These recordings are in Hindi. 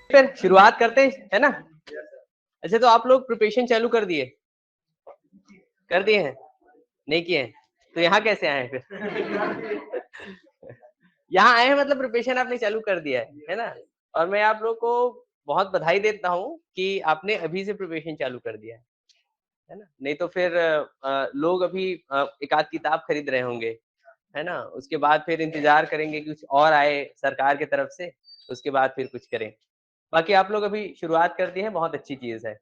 फिर शुरुआत करते हैं, है ना? अच्छा, तो आप लोग प्रिपरेशन चालू कर दिए? कर दिए हैं? नहीं किए हैं? तो यहाँ कैसे आए हैं फिर? यहाँ आए हैं मतलब प्रिपरेशन आपने चालू कर दिया है ना? और मैं आप लोग को बहुत बधाई देता हूँ कि आपने अभी से प्रिपरेशन चालू कर दिया है ना? नहीं तो फिर लोग अभी एक आध किताब खरीद रहे होंगे, है ना? उसके बाद फिर इंतज़ार करेंगे कि कुछ और आए सरकार की तरफ से, उसके बाद फिर कुछ करें। बाकी आप लोग अभी शुरुआत कर दी है, बहुत अच्छी चीज़ है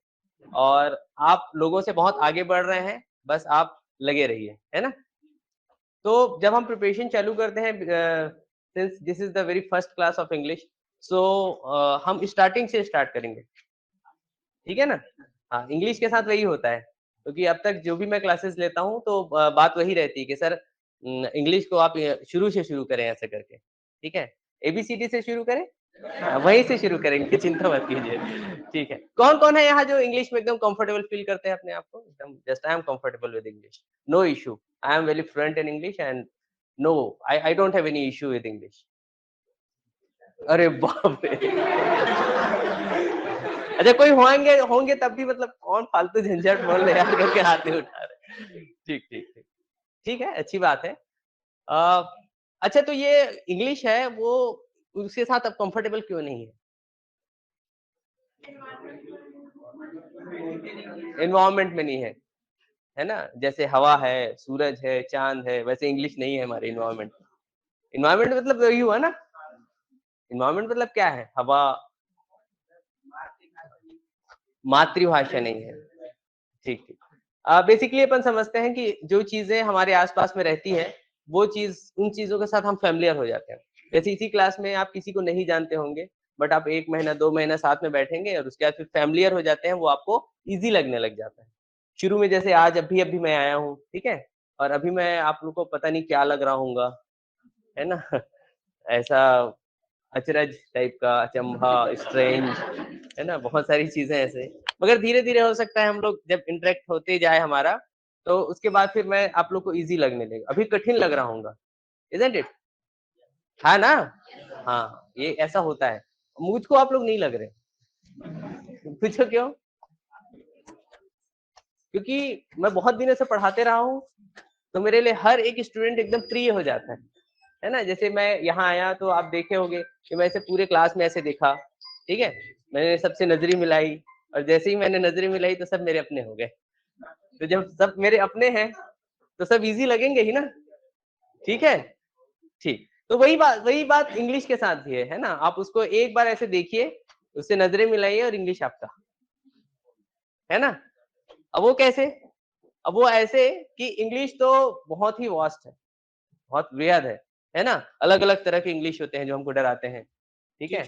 और आप लोगों से बहुत आगे बढ़ रहे हैं, बस आप लगे रहिए, है ना? तो जब हम प्रिपरेशन चालू करते हैं since this is the very first class of English so हम स्टार्टिंग से स्टार्ट करेंगे, ठीक है ना? हाँ, इंग्लिश के साथ वही होता है, क्योंकि अब तक जो भी मैं क्लासेस लेता हूँ तो बात वही रहती है कि सर इंग्लिश को आप शुरू से शुरू करें ऐसे करके, ठीक है? एबीसीडी से शुरू करें? हाँ, वहीं से शुरू करेंगे, चिंता मत कीजिए, ठीक है। कौन-कौन है यहाँ जो इंग्लिश में एकदम कंफर्टेबल फील करते हैं अपने आप को? एकदम just I am comfortable with English, no issue, I am very fluent in English and no, I don't have any issue with English. अरे बाप रे! अच्छा, कोई होंगे होंगे तब भी मतलब कौन फालतू झंझट बोल रहे यार करके हाथ नहीं उठा रहे। ठीक, ठीक, ठीक। ठीक है, अच्छी बात है। अ, अच्छा, तो ये इंग्लिश है वो उसके साथ आप कंफर्टेबल क्यों नहीं है? एनवायरनमेंट में नहीं है ना? जैसे हवा है, सूरज है, चाँद है, वैसे इंग्लिश नहीं है हमारे एनवायरनमेंट में। एनवायरनमेंट मतलब वही हुआ ना? एनवायरनमेंट मतलब क्या है? हवा, मातृभाषा नहीं है। ठीक, ठीक। बेसिकली अपन समझते हैं कि जो चीज़ें हमारे आस-पास में रहती हैं, वो चीज़ उन चीज़ों के साथ हम फ़ैमिलियर हो जाते हैं। जैसे इसी क्लास में आप किसी को नहीं जानते होंगे, बट आप 1 महीना, 2 महीना साथ में बैठेंगे और उसके बाद फिर फ़ैमिलियर हो जाते हैं, वो आपको ईज़ी लगने लग जाता है। शुरू में जैसे आज अभी-अभी मैं आया हूँ, ठीक है? और अभी मैं आप लोग को पता नहीं क्या लग रहा होऊँगा, है ना? ऐसा अचरज टाइप का, अचंभा, स्ट्रेंज, है ना? बहुत सारी चीज़ें ऐसे। मगर धीरे-धीरे हो सकता है हम लोग जब इंटरैक्ट होते जाए हमारा, तो उसके बाद फिर मैं आप लोग को ईज़ी लगने लगेगा। अभी कठिन लग रहा होऊँगा, इज़न्ट इट? है ना? हाँ, ये ऐसा होता है। मुझको आप लोग नहीं लग रहे। पूछो क्यों? क्योंकि मैं बहुत दिनों से पढ़ाते रहा हूँ, तो मेरे लिए हर एक स्टूडेंट एकदम प्रिय हो जाता है ना? जैसे मैं यहाँ आया तो आप देखे होंगे कि मैं ऐसे पूरे क्लास में ऐसे देखा, ठीक है? मैंने सबसे नज़रें मिलाई और जैसे ही मैंने नज़रें मिलाई तो सब मेरे अपने हो गए। तो जब सब मेरे अपने हैं, तो सब ईज़ी लगेंगे ही ना, ठीक है? ठीक। तो वही बात इंग्लिश के साथ भी है ना? आप उसको एक बार ऐसे देखिए, उससे नज़रें मिलाइए और इंग्लिश आपका, है ना? अब वो कैसे? अब वो ऐसे कि इंग्लिश तो बहुत ही वास्ट है, बहुत बेहद है ना? अलग-अलग तरह के इंग्लिश होते हैं जो हमको डराते हैं, ठीक है?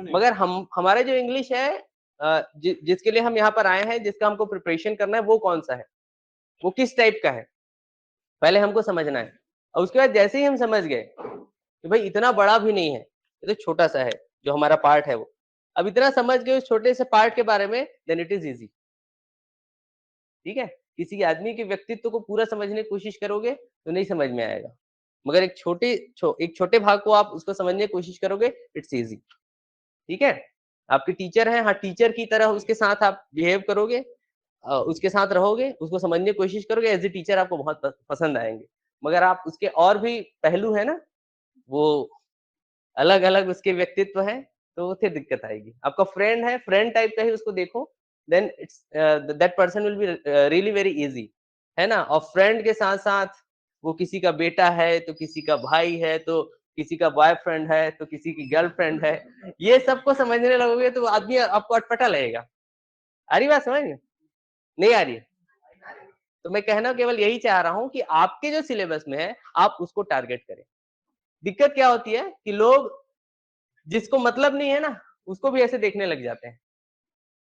मगर हम हमारा जो इंग्लिश है जिसके लिए हम यहाँ पर आए हैं, जिसका हमको प्रिपरेशन करना है, वो कौन-सा है? वो किस टाइप का है? पहले हमको समझना है और उसके बाद जैसे ही हम समझ गए कि भाई इतना बड़ा भी नहीं है, ये तो छोटा-सा है, जो हमारा पार्ट है वो। अब इतना समझ गए उस छोटे से पार्ट के बारे में, देन इट इज़ ईज़ी, ठीक है? किसी आदमी के व्यक्तित्व को पूरा समझने की कोशिश करोगे, तो नहीं समझ में आएगा। मगर एक छोटे भाग को आप उसको समझने की कोशिश करोगे, इट्स ईज़ी, ठीक है? आपके टीचर हैं, हाँ, टीचर की तरह उसके साथ आप बिहेव करोगे, उसके साथ रहोगे, उसको समझने की कोशिश करोगे, एज़ अ टीचर आपको बहुत पसंद आएँगे। मगर आप उसके और भी पहलू हैं ना, वो अलग-अलग उसके व्यक्तित्व हैं, तो फिर दिक्कत आएगी। आपका फ्रेंड है, फ्रेंड टाइप का ही उसको देखो, then it's that person will be really very easy, है ना? और फ्रेंड के साथ-साथ वो किसी का बेटा है, तो किसी का भाई है, तो किसी का बॉयफ्रेंड है, तो किसी की गर्लफ्रेंड है। ये सबको समझने लगोगे तो आदमी आपको अटपटा लगेगा। आ रही बात समझ में? नहीं आ रही है? तो मैं कहना केवल यही चाह रहा हूँ कि आपके जो सिलेबस में है, आप उसको टारगेट करें। दिक्कत क्या होती है कि लोग जिसको मतलब नहीं है ना, उसको भी ऐसे देखने लग जाते हैं।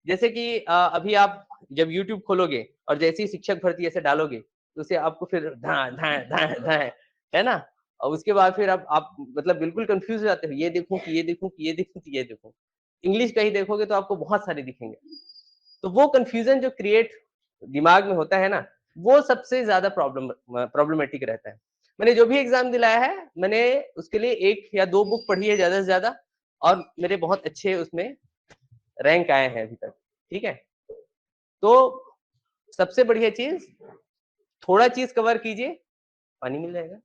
जैसे कि अभी आप जब यूट्यूब खोलोगे और जैसे ही शिक्षक भर्ती ऐसे डालोगे, तो उसे आपको फिर धाए, धाए, धाए, धाए, है ना? और उसके बाद फिर आप मतलब बिल्कुल कन्फ्यूज़ हो जाते हो, ये देखूँ कि ये देखूँ कि ये देखूँ कि ये देखूँ। इंग्लिश का ही देखोगे तो आपको बहुत सारे दिखेंगे। तो वो कन्फ्यूज़न जो क्रिएट दिमाग में होता है ना, वो सबसे ज़्यादा प्रॉब्लमैटिक रहता है। मैंने जो भी एग्ज़ाम दिलाया है, मैंने उसके लिए 1 या 2 बुक पढ़ी है ज़्यादा से ज़्यादा और मेरे बहुत अच्छे उसमें रैंक आए हैं अभी तक, ठीक है। तो सबसे बढ़िया चीज, थोड़ा चीज कवर कीजिए, पानी मिल जाएगा,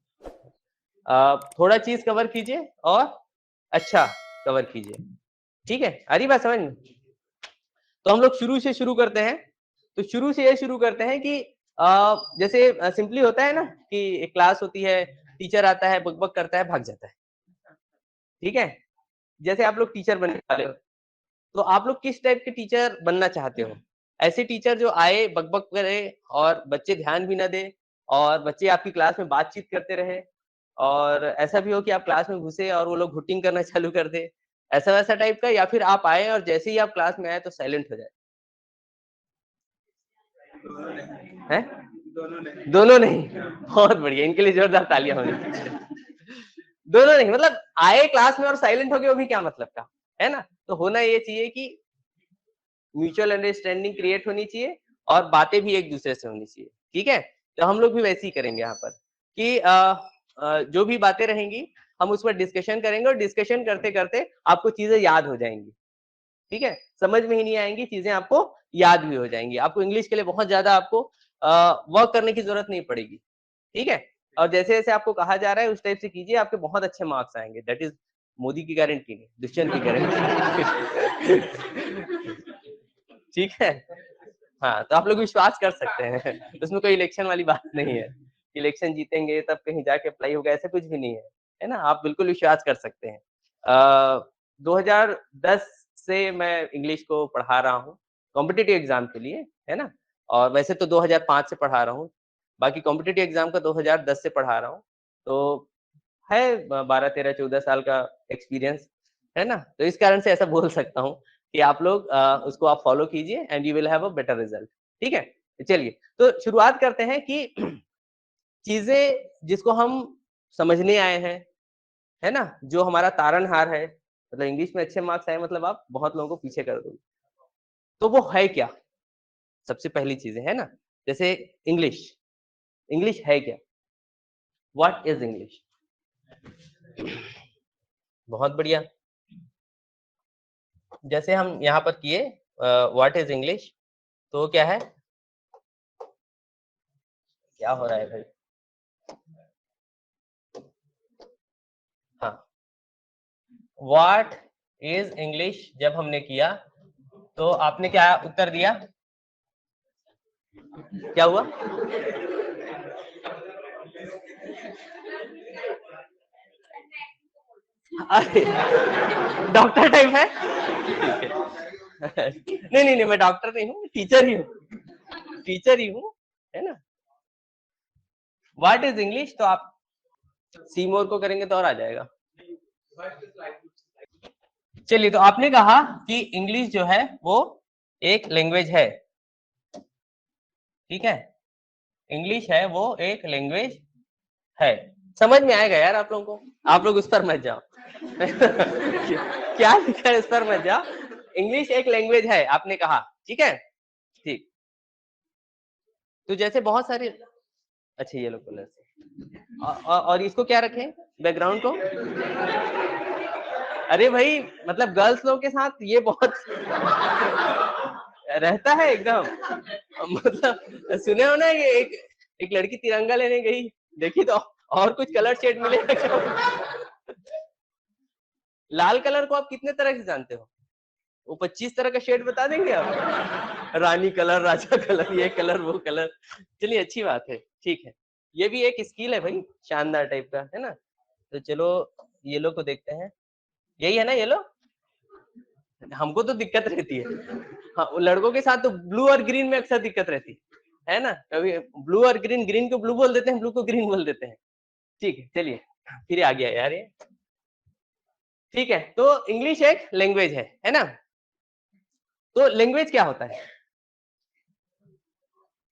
थोड़ा चीज कवर कीजिए और अच्छा कवर कीजिए, ठीक है। आ रही बात समझ में? तो हम लोग शुरू से शुरू करते हैं। तो शुरू से ये शुरू करते हैं कि जैसे सिंपली होता है ना कि एक क्लास होती है, टीचर आता है, बक-बक करता है, भाग जाता है, ठीक है। जैसे आप लोग टीचर बनने वाले हो, तो आप लोग किस टाइप के टीचर बनना चाहते हो? ऐसे टीचर जो आए, बक-बक करे और बच्चे ध्यान भी ना दें और बच्चे आपकी क्लास में बातचीत करते रहे और ऐसा भी हो कि आप क्लास में घुसे और वो लोग हुटिंग करना चालू कर दें, ऐसा-वैसा टाइप का, या फिर आप आए और जैसे ही आप क्लास में आए तो साइलेंट हो जाए? हैं? दोनों नहीं। बहुत बढ़िया, इनके लिए जोरदार तालियाँ होनी चाहिए। दोनों नहीं, मतलब आए क्लास में और साइलेंट हो गए, वो भी क्या मतलब का, है ना? तो होना ये चाहिए कि म्यूचुअल अंडरस्टैंडिंग क्रिएट होनी चाहिए और बातें भी एक दूसरे से होनी चाहिए, ठीक है। तो हम लोग भी वैसे ही करेंगे यहाँ पर कि जो भी बातें रहेंगी हम उस पर डिस्कशन करेंगे और डिस्कशन करते करते आपको चीजें याद हो जाएंगी, ठीक है। समझ में ही नहीं आएंगी चीजें, आपको याद भी हो जाएंगी। आपको इंग्लिश के लिए बहुत ज्यादा आपको वर्क करने की जरूरत नहीं पड़ेगी, ठीक है। और जैसे जैसे आपको कहा जा रहा है उस टाइप से कीजिए, आपके बहुत अच्छे मार्क्स आएंगे। दैट इज मोदी की गारंटी नहीं, दुष्यंत की गारंटी। ठीक है। हाँ, तो आप लोग विश्वास कर सकते हैं। उसमें कोई इलेक्शन वाली बात नहीं है। इलेक्शन जीतेंगे तब कहीं जाके अप्लाई होगा, ऐसा कुछ भी नहीं है। है ना? आप बिल्कुल विश्वास कर सकते हैं। 2010 से मैं इंग्लिश को पढ़ा रहा हूँ, कॉम्पिटिटिव एग्ज़ाम के लिए, है ना? और वैसे तो 2005 से पढ़ा रहा हूँ। बाकी कॉम्पिटिटिव एग्ज़ाम का 2010 से पढ़ा रहा हूँ। तो है 12, 13, 14 साल का एक्सपीरियंस, है ना? तो इस कारण से ऐसा बोल सकता हूँ कि आप लोग उसको आप फॉलो कीजिए and you will have a better result, ठीक है? चलिए, तो शुरुआत करते हैं कि चीज़ें जिसको हम समझने आए हैं, है ना? जो हमारा तारणहार है, मतलब इंग्लिश में अच्छे मार्क्स आए मतलब आप बहुत लोगों को पीछे कर दोगे। तो वो है क्या? सबसे पहली चीज़ें, है ना? जैसे इंग्लिश, इंग्लिश है क्या? What is English? बहुत बढ़िया। जैसे हम यहाँ पर किए व्हाट इज़ इंग्लिश, तो क्या है? क्या हो रहा है भाई? हाँ, व्हाट इज़ इंग्लिश जब हमने किया, तो आपने क्या उत्तर दिया? क्या हुआ? अरे! डॉक्टर टाइप है? ठीक है। नहीं, नहीं, नहीं, मैं डॉक्टर नहीं हूँ, टीचर ही हूँ। टीचर ही हूँ, है ना? व्हाट इज़ इंग्लिश, तो आप सी मोर को करेंगे तो और आ जाएगा। चलिए, तो आपने कहा कि इंग्लिश जो है वो एक लैंग्वेज है, ठीक है? इंग्लिश है वो एक लैंग्वेज है। समझ में आएगा यार आप लोगों को, आप लोग उस पर मत जाओ। क्या लिखा है, इस पर मत जाओ। इंग्लिश एक लैंग्वेज है, आपने कहा, ठीक है? ठीक। तो जैसे बहुत सारे, अच्छा येलो कलर से और इसको क्या रखें बैकग्राउंड को? अरे भाई, मतलब गर्ल्स लोग के साथ ये बहुत रहता है एकदम। मतलब सुने हो ना, ये एक एक लड़की तिरंगा लेने गई, देखी तो और कुछ कलर शेड मिले। लाल कलर को आप कितने तरह से जानते हो? वो 25 तरह का शेड बता देंगे आप? रानी कलर, राजा कलर, ये कलर, वो कलर। चलिए अच्छी बात है, ठीक है। ये भी एक स्किल है भाई, शानदार टाइप का, है ना? तो चलो येलो को देखते हैं। यही है ना येलो? हमको तो दिक्कत रहती है। हाँ, वो लड़कों के साथ तो ब्लू और ग्रीन में अक्सर दिक्कत रहती है ना? कभी ब्लू और ग्रीन, ग्रीन को ब्लू बोल देते हैं, ब्लू को ग्रीन बोल देते हैं। ठीक है, चलिए, फिर आ गया यार ये। ठीक है, तो इंग्लिश एक लैंग्वेज है ना? तो लैंग्वेज क्या होता है?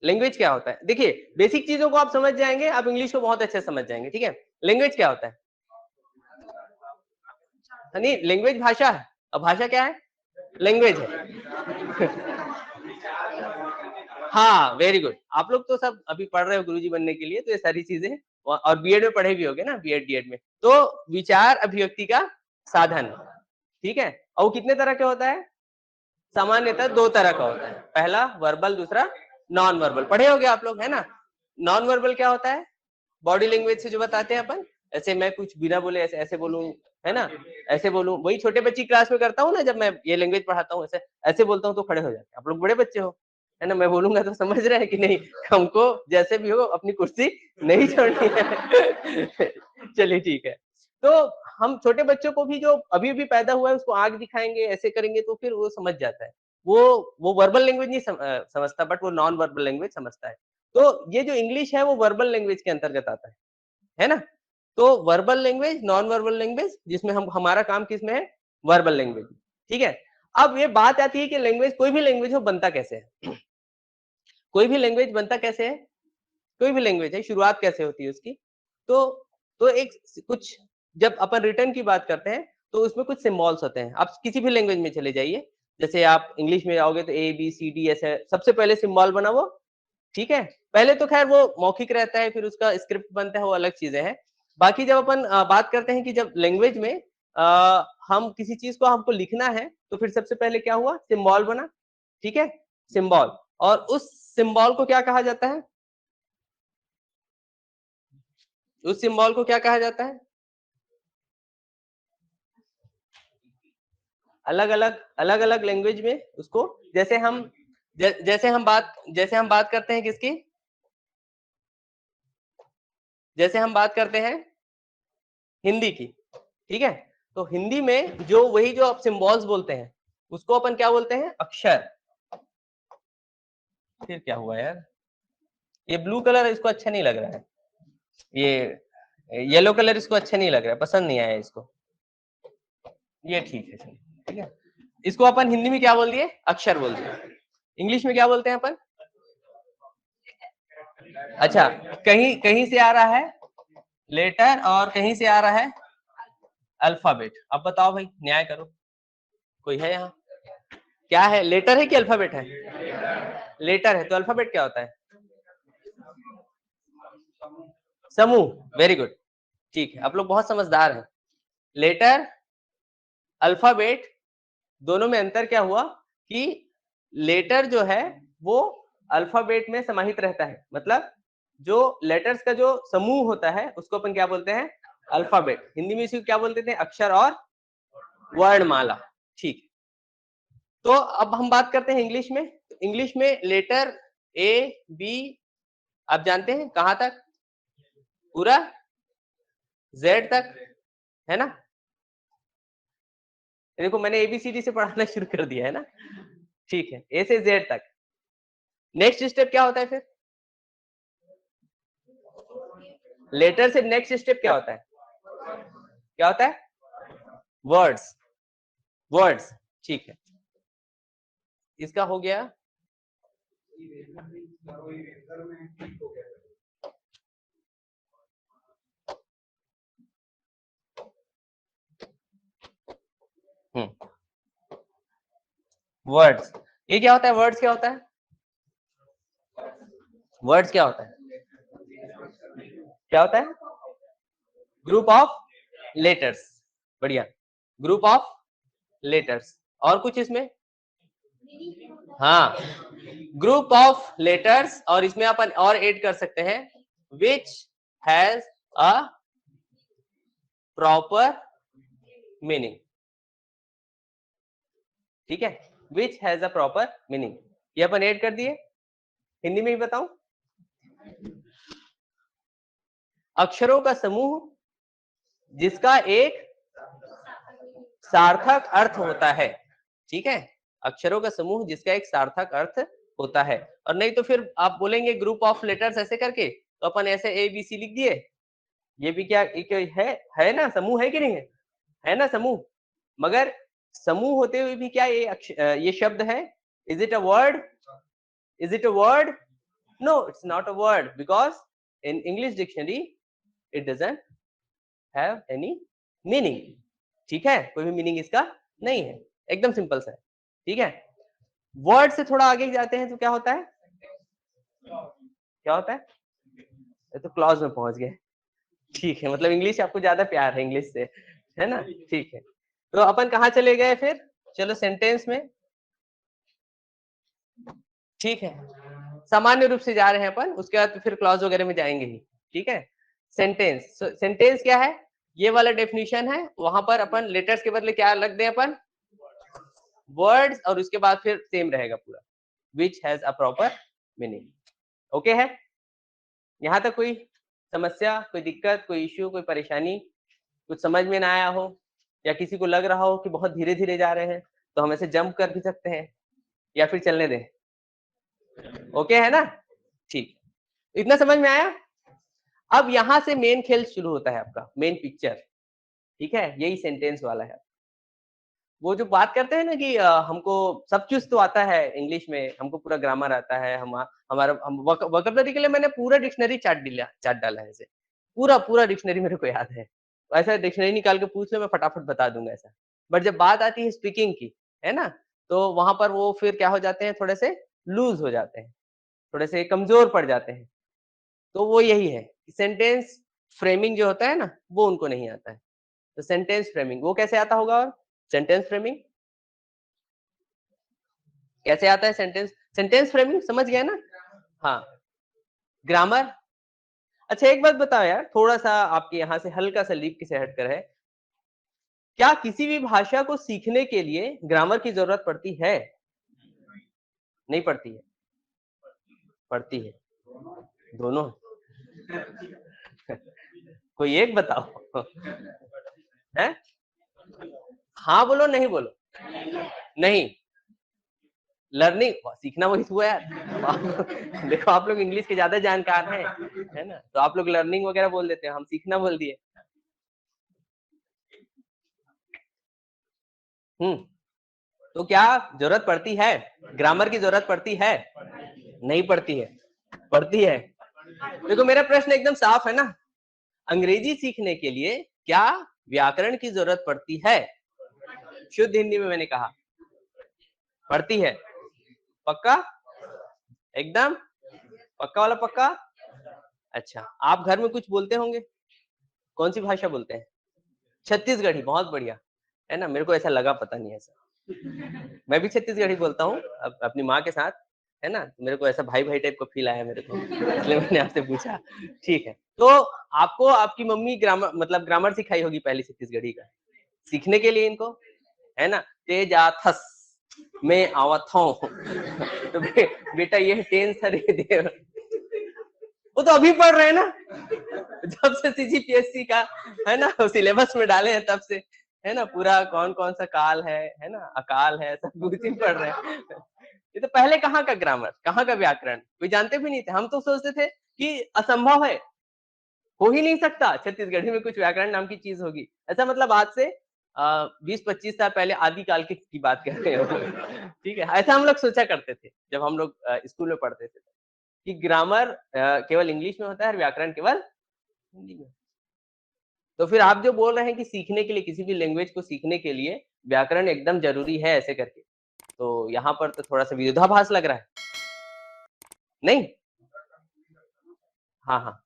लैंग्वेज क्या होता है? देखिए, बेसिक चीज़ों को आप समझ जाएँगे, आप इंग्लिश को बहुत अच्छे से समझ जाएँगे, ठीक है? लैंग्वेज क्या होता है? नहीं, लैंग्वेज भाषा है, और भाषा क्या है? लैंग्वेज है। हाँ, वेरी गुड। आप लोग तो सब अभी पढ़ रहे हो गुरुजी बनने के लिए, तो ये सारी चीज़ें और बीएड में पढ़े भी होंगे ना, बीएड, डीएड में। तो विचार अभिव्यक्ति का साधन, ठीक है? और वो कितने तरह का होता है? सामान्यतः दो तरह का होता है, पहला वर्बल, दूसरा नॉन वर्बल। पढ़े होगे आप लोग, है ना। नॉन वर्बल क्या होता है? बॉडी लैंग्वेज से जो बताते हैं अपन, ऐसे मैं कुछ बिना बोले ऐसे ऐसे बोलूं, है ना, ऐसे बोलूं, वही छोटे बच्ची क्लास में करता हूँ ना, जब मैं ये लैंग्वेज पढ़ाता हूँ, ऐसे ऐसे बोलता हूँ तो खड़े हो जाते हैं। आप लोग बड़े बच्चे हो, है ना, मैं बोलूंगा तो समझ रहे हैं कि नहीं, हमको जैसे भी हो अपनी कुर्सी नहीं छोड़नी है। चलिए ठीक है। तो हम छोटे बच्चों को भी जो अभी अभी पैदा हुआ है उसको आंख दिखाएंगे, ऐसे करेंगे तो फिर वो समझ जाता है। वो वर्बल लैंग्वेज नहीं समझता, बट वो नॉन वर्बल लैंग्वेज समझता है। तो ये जो इंग्लिश है वो वर्बल लैंग्वेज के अंतर्गत आता है ना। तो verbal language, non verbal language, जिसमें हम हमारा काम किसमें है? Verbal language. ठीक है। अब ये बात आती है कि लैंग्वेज, कोई भी लैंग्वेज हो बनता कैसे है? कोई भी लैंग्वेज बनता कैसे है? कोई भी लैंग्वेज है, शुरुआत कैसे होती है उसकी? तो एक कुछ, जब अपन रिटर्न की बात करते हैं तो उसमें कुछ सिंबल्स होते हैं। आप किसी भी लैंग्वेज में चले जाइए, जैसे आप इंग्लिश में आओगे तो ए बी सी डी ऐसे सबसे पहले सिंबल बना वो, ठीक है। पहले तो खैर वो मौखिक रहता है, फिर उसका स्क्रिप्ट बनता है, वो अलग चीजें हैं। बाकी जब अपन बात करते हैं कि जब लैंग्वेज में हम किसी चीज को हमको लिखना है तो फिर सबसे पहले क्या हुआ? सिंबल बना, ठीक है, सिंबल। और उस सिंबल को क्या कहा जाता है? उस सिंबल को क्या कहा जाता है? अलग अलग लैंग्वेज में उसको, जैसे हम जैसे हम बात करते हैं किसकी, जैसे हम बात करते हैं हिंदी की, ठीक है। तो हिंदी में जो वही जो आप सिंबल्स बोलते हैं उसको अपन क्या बोलते हैं? अक्षर। फिर क्या हुआ यार, ये ब्लू कलर इसको अच्छा नहीं लग रहा है, ये येलो कलर इसको अच्छा नहीं लग रहा है, पसंद नहीं आया इसको, ये ठीक है, चलिए ठीक है। इसको अपन हिंदी में क्या बोल दिए? अक्षर बोल दिए। इंग्लिश में क्या बोलते हैं अपन? अच्छा, कहीं कहीं से आ रहा है लेटर और कहीं से आ रहा है अल्फाबेट। अब बताओ भाई, न्याय करो, कोई है यहाँ? क्या है, लेटर है कि अल्फाबेट है? लेटर है, तो अल्फाबेट क्या होता है? समूह। वेरी गुड, ठीक है, आप लोग बहुत समझदार हैं। लेटर, अल्फाबेट, दोनों में अंतर क्या हुआ कि लेटर जो है वो अल्फाबेट में समाहित रहता है, मतलब जो लेटर्स का जो समूह होता है उसको अपन क्या बोलते हैं? अल्फाबेट। हिंदी में इसी को क्या बोलते थे? अक्षर और वर्णमाला। ठीक, तो अब हम बात करते हैं इंग्लिश में। इंग्लिश में लेटर ए बी, आप जानते हैं कहां तक? पूरा जेड तक, है ना। देखो मैंने एबीसीडी से पढ़ाना शुरू कर दिया है ना, ठीक है, ए से जेड तक। नेक्स्ट स्टेप क्या होता है फिर? लेटर से नेक्स्ट स्टेप क्या होता है? क्या होता है? वर्ड्स। वर्ड्स, ठीक है, इसका हो गया। वर्ड्स, ये क्या होता है? वर्ड्स क्या होता है? वर्ड्स क्या होता है? क्या होता है? Group of letters. बढ़िया, ग्रुप ऑफ लेटर्स। और कुछ इसमें? हाँ, ग्रुप ऑफ लेटर्स, और इसमें अपन और ऐड कर सकते हैं which has a proper meaning, ठीक है, which has a proper meaning, ये अपन ऐड कर दिए। हिंदी में भी बताऊं, अक्षरों का समूह जिसका एक सार्थक अर्थ होता है, ठीक है, अक्षरों का समूह जिसका एक सार्थक अर्थ होता है। और नहीं तो फिर आप बोलेंगे ग्रुप ऑफ लेटर्स ऐसे करके, तो अपन ऐसे ए बी सी लिख दिए, ये भी क्या एक है ना, समूह है कि नहीं है ना समूह। मगर समूह होते हुए भी क्या ये शब्द है? Is it a word? Is it a word? No, it's not a word, because in English dictionary it doesn't have any meaning, ठीक है, कोई भी मीनिंग इसका नहीं है, एकदम सिंपल सा है, ठीक है। वर्ड से थोड़ा आगे जाते हैं तो क्या होता है? क्या होता है? ये तो क्लॉज में पहुंच गए, ठीक है, मतलब इंग्लिश आपको ज्यादा प्यार है इंग्लिश से, है ना, ठीक है। तो अपन कहाँ चले गए फिर? चलो सेंटेंस में। ठीक है, सामान्य रूप से जा रहे हैं अपन, उसके बाद फिर क्लॉज वगैरह में जाएंगे ही। ठीक है, सेंटेंस, सेंटेंस क्या है, ये वाला डेफिनेशन है, वहां पर अपन लेटर्स के बदले क्या रख दें अपन, वर्ड्स, और उसके बाद फिर सेम रहेगा पूरा, which has a proper meaning. Okay है, यहाँ तक कोई समस्या, कोई दिक्कत, कोई इश्यू, कोई परेशानी, कुछ समझ में ना आया हो, या किसी को लग रहा हो कि बहुत धीरे धीरे जा रहे हैं, तो हम ऐसे जंप कर भी सकते हैं, या फिर चलने दें। ओके है ना, ठीक, इतना समझ में आया। अब यहाँ से मेन खेल शुरू होता है आपका, मेन पिक्चर। ठीक है, यही सेंटेंस वाला है। वो जो बात करते हैं ना कि हमको सब चीज तो आता है इंग्लिश में, हमको पूरा ग्रामर आता है, हमारा हम वोकैबुलरी के लिए मैंने पूरा डिक्शनरी चार्ट डाला है ऐसे, पूरा पूरा डिक्शनरी मेरे को याद है। ऐसा डिक्शनरी निकाल के पूछ लो, मैं फटाफट बता दूंगा ऐसा। बट जब बात आती है स्पीकिंग की, है ना, तो वहां पर वो फिर क्या हो जाते हैं, थोड़े से लूज हो जाते हैं, थोड़े से कमजोर पड़ जाते हैं। तो वो यही है, सेंटेंस फ्रेमिंग जो होता है ना, वो उनको नहीं आता है। तो सेंटेंस फ्रेमिंग वो कैसे आता होगा, और सेंटेंस फ्रेमिंग कैसे आता है, सेंटेंस सेंटेंस फ्रेमिंग समझ गया ना। हाँ, ग्रामर। अच्छा एक बात बताओ यार, थोड़ा सा आपके यहाँ से हल्का सा लीप की से हटकर है, क्या किसी भी भाषा को सीखने के लिए ग्रामर की जरूरत पड़ती है? नहीं पड़ती है, पड़ती है, दोनों। कोई एक बताओ। है, हाँ बोलो, नहीं बोलो। नहीं, लर्निंग सीखना वही हुआ यार। देखो आप लोग इंग्लिश के ज्यादा जानकार हैं, है ना, तो आप लोग लर्निंग वगैरह बोल देते हैं, हम सीखना बोल दिए। हम्म, तो क्या जरूरत पड़ती है, ग्रामर की जरूरत पड़ती है? नहीं पड़ती है, पड़ती है। देखो मेरा प्रश्न एकदम साफ है ना, अंग्रेजी सीखने के लिए क्या व्याकरण की जरूरत पड़ती है? शुद्ध हिंदी में मैंने कहा पड़ती है। पक्का, एकदम पक्का वाला पक्का। अच्छा, आप घर में कुछ बोलते होंगे, कौन सी भाषा बोलते हैं? छत्तीसगढ़ी, बहुत बढ़िया, है ना, मेरे को ऐसा लगा, पता नहीं ऐसा। मैं भी छत्तीसगढ़ी बोलता हूँ अपनी माँ के साथ, है ना, तो मेरे को ऐसा भाई भाई टाइप का फील आया मेरे को, इसलिए मैंने आपसे पूछा। ठीक है, तो आपको आपकी मम्मी ग्रामर मतलब ग्रामर सिखाई होगी पहले छत्तीसगढ़ी का, सीखने के लिए इनको, है ना, तेजा थस मैं आवत हूँ। तो बेटा ये टेंस है, दे वो तो अभी पढ़ रहे हैं ना, जब से सीजीपीएससी का, है ना, सिलेबस में डाले हैं तब से, है ना, पूरा कौन कौन सा काल है ना, अकाल है, सब कुछ ही पढ़ रहे हैं। ये तो पहले कहाँ का ग्रामर, कहाँ का व्याकरण, कोई जानते भी नहीं थे, हम तो सोचते थे कि असंभव है, हो ही नहीं सकता छत्तीसगढ़ी में कुछ व्याकरण नाम की चीज होगी, ऐसा मतलब आज से 20-25 साल पहले आदि काल की बात कर रहे हो। ठीक है, ऐसा हम लोग सोचा करते थे जब हम लोग स्कूल में पढ़ते थे, कि ग्रामर केवल इंग्लिश में होता है और व्याकरण केवल हिंदी में। तो फिर आप जो बोल रहे हैं कि सीखने के लिए, किसी भी लैंग्वेज को सीखने के लिए व्याकरण एकदम जरूरी है ऐसे करके, तो यहाँ पर तो थोड़ा सा विरोधाभास लग रहा है, नहीं? हाँ हाँ,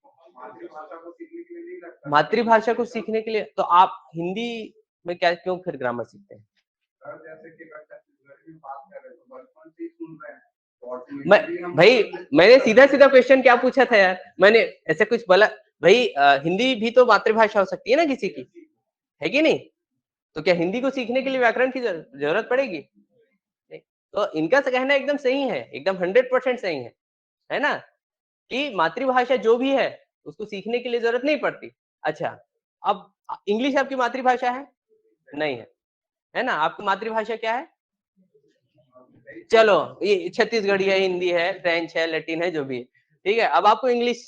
मातृभाषा को सीखने के लिए तो आप हिंदी में क्या क्यों फिर ग्रामर सीखते हैं? मैं भाई, मैंने सीधा सीधा क्वेश्चन क्या पूछा था यार, मैंने ऐसे कुछ बोला भाई, हिंदी भी तो मातृभाषा हो सकती है ना किसी की, है कि नहीं? तो क्या हिंदी को सीखने के लिए व्याकरण की जरूरत पड़ेगी? नहीं। तो इनका कहना एकदम सही है, एकदम 100% सही है ना, कि मातृभाषा जो भी है उसको सीखने के लिए जरूरत नहीं पड़ती। अच्छा, अब इंग्लिश आपकी मातृभाषा है? नहीं है ना, आपकी मातृभाषा क्या है? चलो ये छत्तीसगढ़ी है, हिंदी है, फ्रेंच है, लैटिन है, जो भी है, ठीक है। अब आपको इंग्लिश,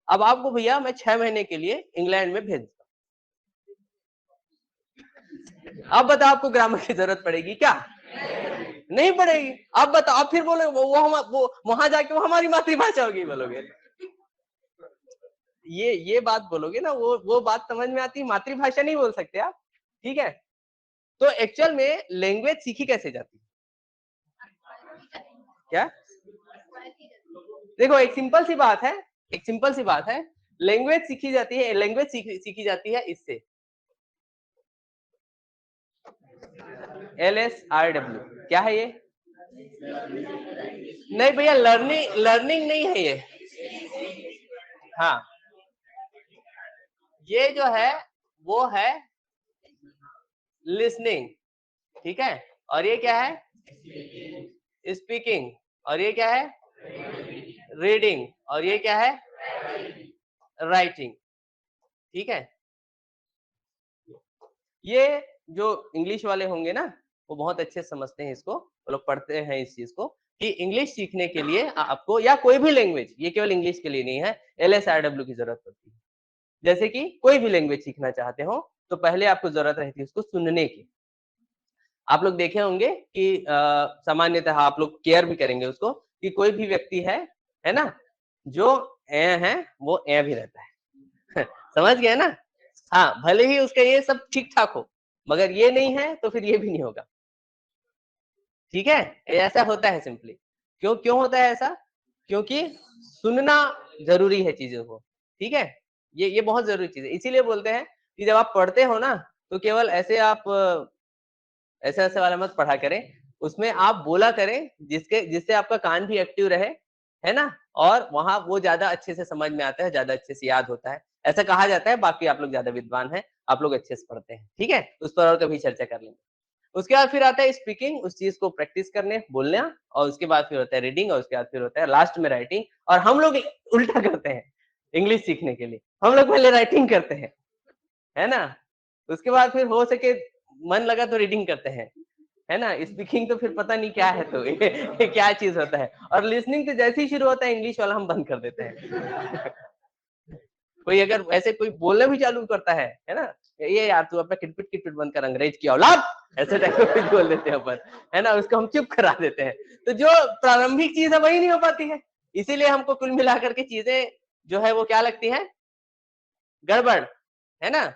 अब आपको भैया मैं 6 महीने के लिए इंग्लैंड में भेज दूँ, अब बताओ आपको ग्रामर की जरूरत पड़ेगी क्या? नहीं पड़ेगी। आप बताओ, आप फिर बोले वो वहां जाके वो हमारी मातृभाषा होगी बोलोगे, ये बात बोलोगे ना, वो बात समझ में आती है, मातृभाषा नहीं बोल सकते आप, ठीक है। तो एक्चुअल में लैंग्वेज सीखी कैसे जाती है? क्या, देखो एक सिंपल सी बात है, एक सिंपल सी बात है, लैंग्वेज सीखी जाती है, लैंग्वेज सीखी जाती है इससे, LSRW क्या है ये? नहीं भैया, लर्निंग लर्निंग नहीं है ये। हाँ, ये जो है वो है लिसनिंग, ठीक है। और ये क्या है? स्पीकिंग। और ये क्या है? रीडिंग। और ये क्या है? राइटिंग, ठीक है। ये जो इंग्लिश वाले होंगे ना, वो बहुत अच्छे से समझते हैं इसको, वो लोग पढ़ते हैं इस चीज को कि इंग्लिश सीखने के लिए आपको, या कोई भी लैंग्वेज, ये केवल इंग्लिश के लिए नहीं है, LSRW की जरूरत पड़ती है। जैसे कि कोई भी लैंग्वेज सीखना चाहते हो तो पहले आपको जरूरत रहती है उसको सुनने की। आप लोग देखे होंगे कि सामान्यतः आप लोग केयर भी करेंगे उसको कि कोई भी व्यक्ति है ना, जो ए है वो ए भी रहता है। समझ गए ना? हाँ, भले ही उसका ये सब ठीक ठाक हो, मगर ये नहीं है तो फिर ये भी नहीं होगा, ठीक है। ऐसा होता है सिंपली। क्यों क्यों होता है ऐसा? क्योंकि सुनना जरूरी है चीजों को, ठीक है। ये बहुत जरूरी चीज है, इसीलिए बोलते हैं कि जब आप पढ़ते हो ना, तो केवल ऐसे आप ऐसे ऐसे वाला मत पढ़ा करें, उसमें आप बोला करें जिससे आपका कान भी एक्टिव रहे, है ना। और वहां वो ज्यादा अच्छे से समझ में आता है, ज्यादा अच्छे से याद होता है, ऐसा कहा जाता है। बाकी आप लोग ज्यादा विद्वान हैं, आप लोग अच्छे से पढ़ते हैं, ठीक है। उस पर और कभी चर्चा कर लेंगे। उसके बाद फिर आता है स्पीकिंग, उस चीज को प्रैक्टिस करने, बोलना। और उसके बाद फिर होता है रीडिंग, और उसके बाद फिर होता है लास्ट में राइटिंग। और हम लोग उल्टा करते हैं, इंग्लिश सीखने के लिए हम लोग पहले राइटिंग करते हैं, है ना। उसके बाद फिर हो सके मन लगा तो रीडिंग करते हैं, है ना। स्पीकिंग तो फिर पता नहीं क्या है, तो ये क्या चीज होता है। और लिसनिंग तो जैसे ही शुरू होता है इंग्लिश वाला, हम बंद कर देते हैं। कोई अगर ऐसे कोई बोलना भी चालू करता है ना, ये यार तू अपना किटपिट किटपिट बंद कर, अंग्रेज की औलाद, ऐसे टाइप का कुछ बोल देते हैं अपन, है ना, उसको हम चुप करा देते हैं। तो जो प्रारंभिक चीज है वही नहीं हो पाती है, इसीलिए हमको कुल मिलाकर के चीजें जो है वो क्या लगती है? गड़बड़, है ना।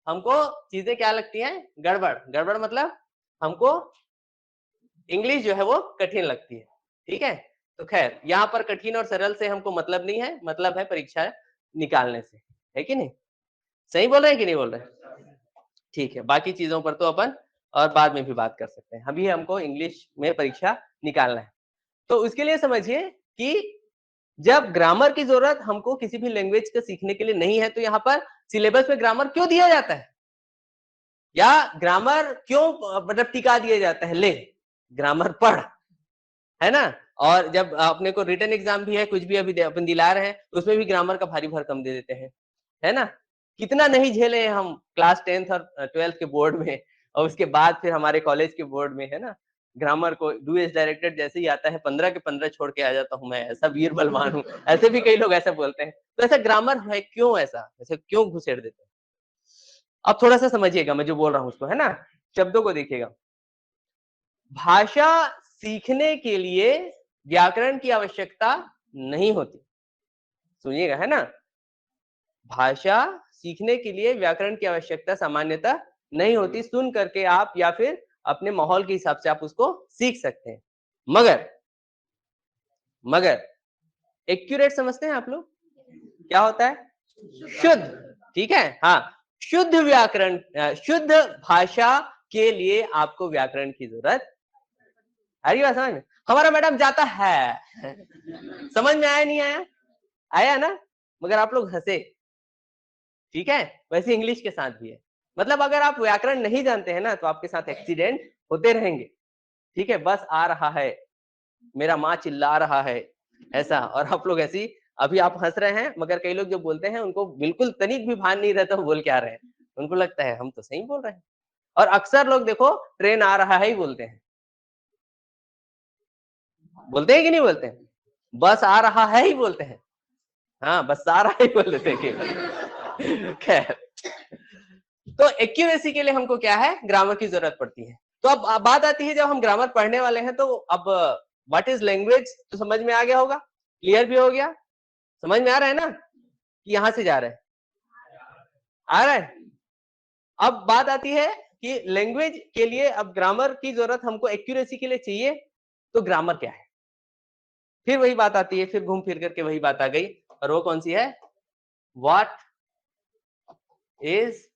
हमको चीजें क्या लगती हैं? गड़बड़। गड़बड़ मतलब हमको इंग्लिश जो है वो कठिन लगती है, ठीक है। तो खैर, यहाँ पर कठिन और सरल से हमको मतलब नहीं है, मतलब है परीक्षा निकालने से, है कि नहीं? सही बोल रहे हैं कि नहीं बोल रहे? ठीक है, बाकी चीजों पर तो अपन और बाद में भी बात कर सकते हैं, अभी हमको इंग्लिश में परीक्षा निकालना है। तो उसके लिए समझिए कि जब ग्रामर की जरूरत हमको किसी भी लैंग्वेज को सीखने के लिए नहीं है, तो यहाँ पर सिलेबस में ग्रामर क्यों दिया जाता है, या ग्रामर क्यों मतलब टिका दिया जाता है? ले, ग्रामर पढ़, है ना। और जब अपने को रिटन एग्जाम भी है, कुछ भी अभी अपन दिला रहे हैं, उसमें भी ग्रामर का भारी भरकम दे देते हैं, है ना। कितना नहीं झेले हैं हम क्लास 10th और 12th के बोर्ड में, और उसके बाद फिर हमारे कॉलेज के बोर्ड में, है ना। ग्रामर को डू एज डायरेक्टेड जैसे ही आता है, 15 के 15 छोड़ के आ जाता हूँ मैं, ऐसा वीर बलवान हूँ। ऐसे भी कई लोग ऐसा बोलते हैं। तो ऐसा ग्रामर है क्यों, ऐसा क्यों घुसेड़ देते हैं? अब थोड़ा सा समझिएगा मैं जो बोल रहा हूँ उसको, है ना। शब्दों को देखिएगा। भाषा सीखने के लिए व्याकरण की आवश्यकता नहीं होती। सुनिएगा, है ना। भाषा सीखने के लिए व्याकरण की आवश्यकता सामान्यतः नहीं होती। सुन करके आप या फिर अपने माहौल के हिसाब से आप उसको सीख सकते हैं। मगर मगर एक्यूरेट समझते हैं आप लोग? क्या होता है? शुद्ध, ठीक है। हाँ, शुद्ध व्याकरण, शुद्ध भाषा के लिए आपको व्याकरण की जरूरत। आ रही बात समझ में? हमारा मैडम जाता है। समझ में आया नहीं आया? आया ना। मगर आप लोग हंसे, ठीक है। वैसे इंग्लिश के साथ भी है। मतलब अगर आप व्याकरण नहीं जानते हैं ना, तो आपके साथ एक्सीडेंट होते रहेंगे, ठीक है। बस आ रहा है, मेरा माँ चिल्ला रहा है, ऐसा। और आप लोग ऐसी, अभी आप हंस रहे हैं, मगर कई लोग जो बोलते हैं उनको बिल्कुल तनिक भी भान नहीं रहता वो बोल क्या रहे हैं। उनको लगता है हम तो सही बोल रहे हैं। और अक्सर लोग देखो ट्रेन आ रहा है ही बोलते हैं, बोलते हैं कि नहीं बोलते हैं? बस आ रहा है ही बोलते हैं। हाँ, बस आ रहा ही बोल देते हैं केवल। खैर, तो एक्यूरेसी के लिए हमको क्या है? ग्रामर की जरूरत पड़ती है। तो अब बात आती है, जब हम ग्रामर पढ़ने वाले हैं, तो अब व्हाट इज लैंग्वेज तो समझ में आ गया होगा, क्लियर भी हो गया, समझ में आ रहा है ना कि यहाँ से जा रहे हैं, आ रहा है। अब बात आती है कि लैंग्वेज के लिए अब ग्रामर की जरूरत हमको एक्यूरेसी के लिए चाहिए, तो ग्रामर क्या है? फिर वही बात आती है, फिर घूम फिर करके वही बात आ गई। और वो कौन सी है? व्हाट इज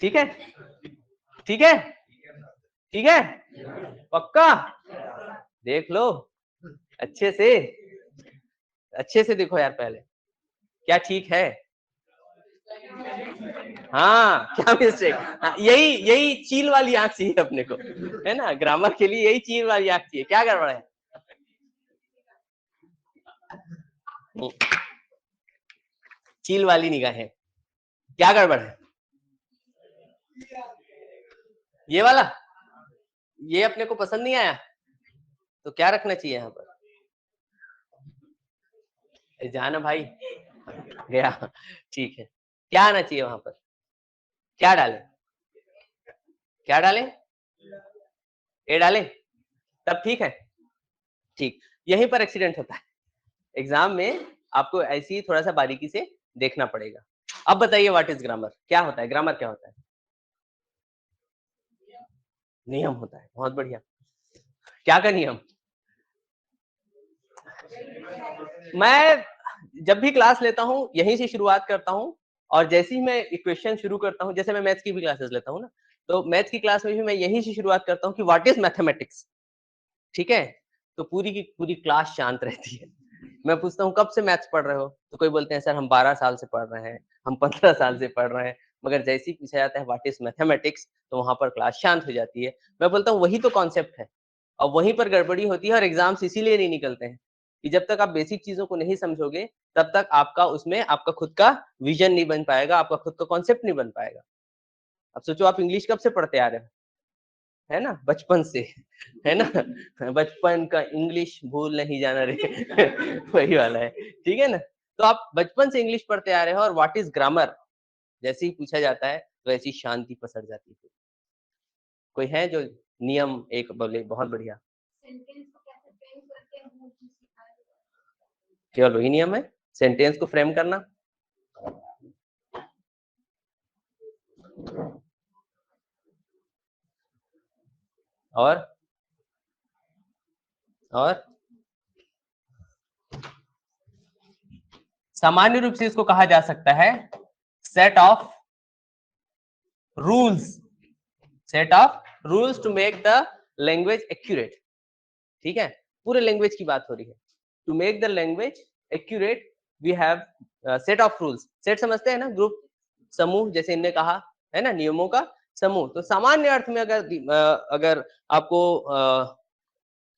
ठीक है, ठीक है, ठीक है, पक्का देख लो, अच्छे से, अच्छे से देखो यार पहले, क्या ठीक है? हाँ, क्या मिस्टेक? हाँ, यही यही चील वाली आंख चाहिए अपने को, है ना? ग्रामर के लिए यही चील वाली आंख चाहिए। क्या गड़बड़ है? चील वाली निगाहें, क्या गड़बड़ है? ये वाला, ये अपने को पसंद नहीं आया, तो क्या रखना चाहिए यहाँ पर? जाना भाई, गया, ठीक है। क्या आना चाहिए वहां पर? क्या डाले? क्या डाले? ए डाले, तब ठीक है, ठीक। यहीं पर एक्सीडेंट होता है एग्जाम में, आपको ऐसी थोड़ा सा बारीकी से देखना पड़ेगा। अब बताइए व्हाट इज ग्रामर, क्या होता है ग्रामर? क्या होता है? नियम होता है, बहुत बढ़िया। क्या का नियम? मैं जब भी क्लास लेता हूँ यहीं से शुरुआत करता हूँ, और जैसे ही मैं इक्वेशन शुरू करता हूँ, जैसे मैं मैथ्स की भी क्लासेस लेता हूँ ना, तो मैथ्स की क्लास में भी मैं यहीं से शुरुआत करता हूँ कि व्हाट इज मैथमेटिक्स, ठीक है? तो पूरी की पूरी क्लास शांत रहती है। मैं पूछता हूँ कब से मैथ्स पढ़ रहे हो? तो कोई बोलते हैं सर हम 12 साल से पढ़ रहे हैं, हम 15 साल से पढ़ रहे हैं। मगर जैसे ही पूछा जाता है व्हाट इज मैथमेटिक्स, तो वहां पर क्लास शांत हो जाती है। मैं बोलता हूँ वही तो कॉन्सेप्ट है, और वहीं पर गड़बड़ी होती है, और एग्जाम्स इसीलिए नहीं निकलते हैं कि जब तक आप बेसिक चीजों को नहीं समझोगे, तब तक आपका उसमें आपका खुद का विजन नहीं बन पाएगा, आपका खुद का कॉन्सेप्ट नहीं बन पाएगा। अब सोचो आप इंग्लिश कब से पढ़ते आ रहे हो, है ना? बचपन से, है ना? बचपन का इंग्लिश भूल नहीं जाना रे। वही वाला है, ठीक है ना? तो आप बचपन से इंग्लिश पढ़ते आ रहे हो, और व्हाट इज ग्रामर जैसे ही पूछा जाता है, तो ऐसी शांति पसर जाती है। कोई है जो नियम एक बोले? बहुत बढ़िया। केवल वही नियम है, सेंटेंस को फ्रेम करना। और और सामान्य रूप से इसको कहा जा सकता है set of rules, set of rules to make the language accurate, ठीक है? पूरे लैंग्वेज की बात हो रही है। To make the language accurate we have set of rules. Set समझते हैं ना, ग्रुप, समूह, जैसे इनने कहा, है ना, नियमों का समूह। तो सामान्य अर्थ में अगर आपको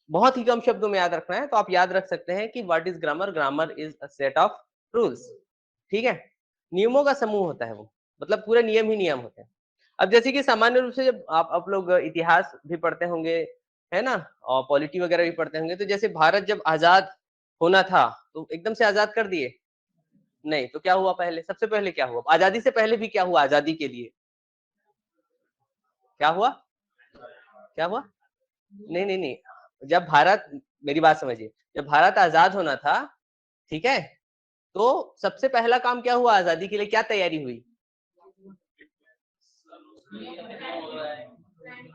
बहुत ही कम शब्दों में याद रखना है, तो आप याद रख सकते हैं कि what is grammar? Grammar is a set of rules, ठीक है? नियमों का समूह होता है वो, मतलब पूरे नियम ही नियम होते हैं। अब जैसे कि सामान्य रूप से जब आप लोग इतिहास भी पढ़ते होंगे, है ना, और पॉलिटी वगैरह भी पढ़ते होंगे, तो जैसे भारत जब आजाद होना था, तो एकदम से आजाद कर दिए? नहीं, तो क्या हुआ पहले? सबसे पहले क्या हुआ? आजादी से पहले भी क्या हुआ? आजादी के लिए क्या हुआ? क्या हुआ? नहीं नहीं नहीं, जब भारत, मेरी बात समझिए, जब भारत आजाद होना था, ठीक है, तो सबसे पहला काम क्या हुआ? आजादी के लिए क्या तैयारी हुई?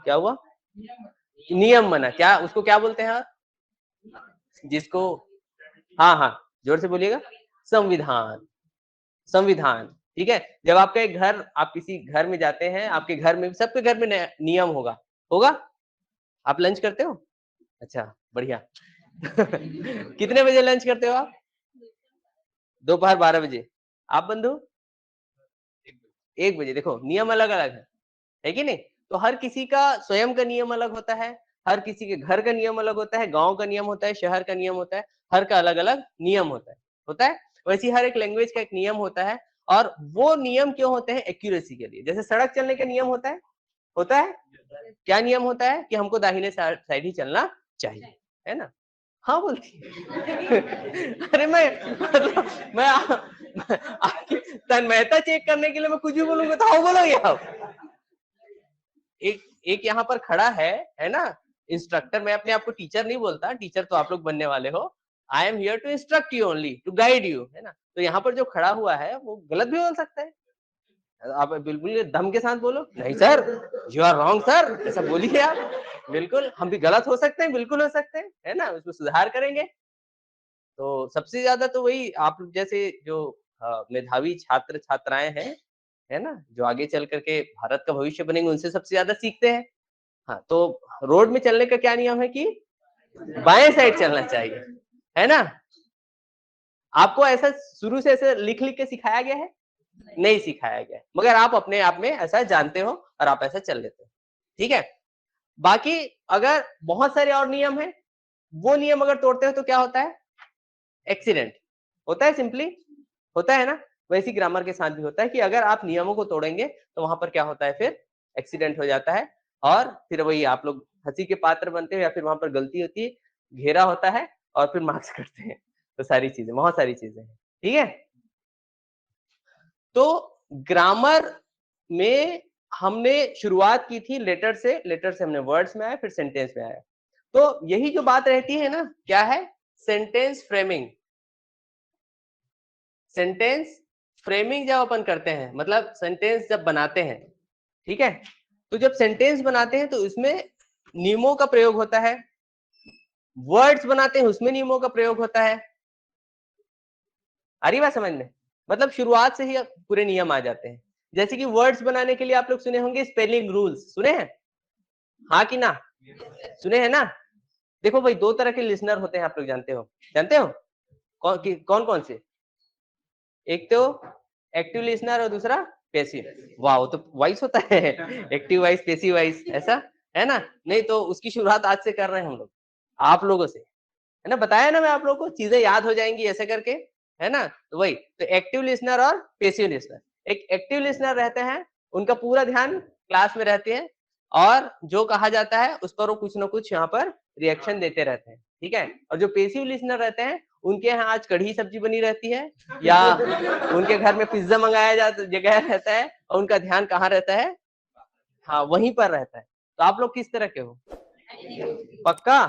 क्या हुआ? नियम बना, क्या उसको क्या बोलते हैं आप? जिसको, हाँ हाँ, जोर से बोलिएगा। संविधान, संविधान, ठीक है। जब आपका एक घर, आप किसी घर में जाते हैं, आपके घर में, सबके घर में नियम होगा, होगा? आप लंच करते हो? अच्छा, बढ़िया। कितने बजे लंच करते हो आप? दोपहर 12 बजे। आप बंधु? 1 बजे। देखो नियम अलग अलग है कि नहीं? तो हर किसी का स्वयं का नियम अलग होता है, हर किसी के घर का नियम अलग होता है, गांव का नियम होता है, शहर का नियम होता है, हर का अलग अलग नियम होता है, होता है। वैसे ही हर एक लैंग्वेज का एक नियम होता है, और वो नियम क्यों होते हैं? एक्यूरेसी के लिए। जैसे सड़क चलने का नियम होता है, होता है। क्या नियम होता है? कि हमको दाहिने साइड ही चलना चाहिए, है ना? हाँ बोलती है। अरे मैं मतलब मैं आपकी तन्मयता चेक करने के लिए मैं कुछ भी बोलूंगा तो हाँ बोलोगे आप? एक एक यहाँ पर खड़ा है ना, इंस्ट्रक्टर। मैं अपने आप को टीचर नहीं बोलता, टीचर तो आप लोग बनने वाले हो। I am here to instruct you only, to guide you, है ना? तो यहाँ पर जो खड़ा हुआ है वो गलत भी बोल सकता है। आप बिल्कुल दम के साथ बोलो, नहीं sir, you are wrong sir, ऐसा बोलिए आप। बिल्कुल, हम भी गलत हो सकते हैं, बिल्कुल हो सकते हैं, है ना? उसको सुधार करेंगे। तो सबसे ज्यादा तो वही आप लोग जैसे जो मेधावी छात्र छात्राएं हैं, है ना, जो आगे चल करके भारत का भविष्य बनेंगे उनसे सबसे ज्यादा सीखते हैं। हाँ, तो रोड में चलने का क्या नियम है कि बाएं साइड चलना चाहिए, है ना। आपको ऐसा शुरू से ऐसे लिख लिख के सिखाया गया है? नहीं सिखाया गया है, मगर आप अपने आप में ऐसा जानते हो और आप ऐसा चल लेते हो, ठीक है। बाकी अगर बहुत सारे और नियम है, वो नियम अगर तोड़ते हो तो क्या होता है? एक्सीडेंट होता है, सिंपली होता है ना। वैसी ग्रामर के साथ भी होता है कि अगर आप नियमों को तोड़ेंगे तो वहां पर क्या होता है, फिर एक्सीडेंट हो जाता है और फिर वही आप लोग हंसी के पात्र बनते हो या फिर वहां पर गलती होती है, घेरा होता है और फिर मार्क्स कटते हैं। तो सारी चीजें, बहुत सारी चीजें हैं, ठीक है। तो ग्रामर में हमने शुरुआत की थी लेटर से, लेटर से हमने वर्ड्स में आया, फिर सेंटेंस में आया। तो यही जो बात रहती है ना, क्या है? Sentence framing. सेंटेंस फ्रेमिंग जब अपन करते हैं, मतलब सेंटेंस जब बनाते हैं, ठीक है। तो जब सेंटेंस बनाते हैं तो इसमें नियमों का प्रयोग होता है, वर्ड्स बनाते हैं उसमें नियमों का प्रयोग होता है। आ रही बात समझ में? मतलब शुरुआत से ही पूरे नियम आ जाते हैं। जैसे कि वर्ड्स बनाने के लिए आप लोग सुने होंगे स्पेलिंग रूल्स, सुने हैं? हाँ कि ना? सुने हैं ना? देखो भाई, दो तरह के लिसनर होते हैं, आप लोग जानते हो, जानते हो कौन कौन से? एक तो एक्टिव लिसनर और दूसरा पैसिव। वाह, तो वाइस होता है एक्टिव वाइस, पैसिव वाइस, ऐसा है ना। नहीं तो उसकी शुरुआत आज से कर रहे हैं हम लोग, आप लोगों से, है ना। बताया ना मैं आप लोगों को, चीजें याद हो जाएंगी ऐसे करके, है ना। तो वही, तो एक्टिव लिसनर और पैसिव लिसनर। एक एक्टिव लिसनर रहते हैं, उनका पूरा ध्यान क्लास में रहते हैं और जो कहा जाता है उस पर वो कुछ ना कुछ यहाँ पर रिएक्शन देते रहते हैं, ठीक है। और जो पैसिव लिसनर रहते हैं, उनके यहाँ आज कढ़ी सब्जी बनी रहती है या उनके घर में पिज्जा मंगाया जाता जगह रहता है और उनका ध्यान कहाँ रहता है? हाँ, वहीं पर रहता है। तो आप लोग किस तरह के हो? पक्का?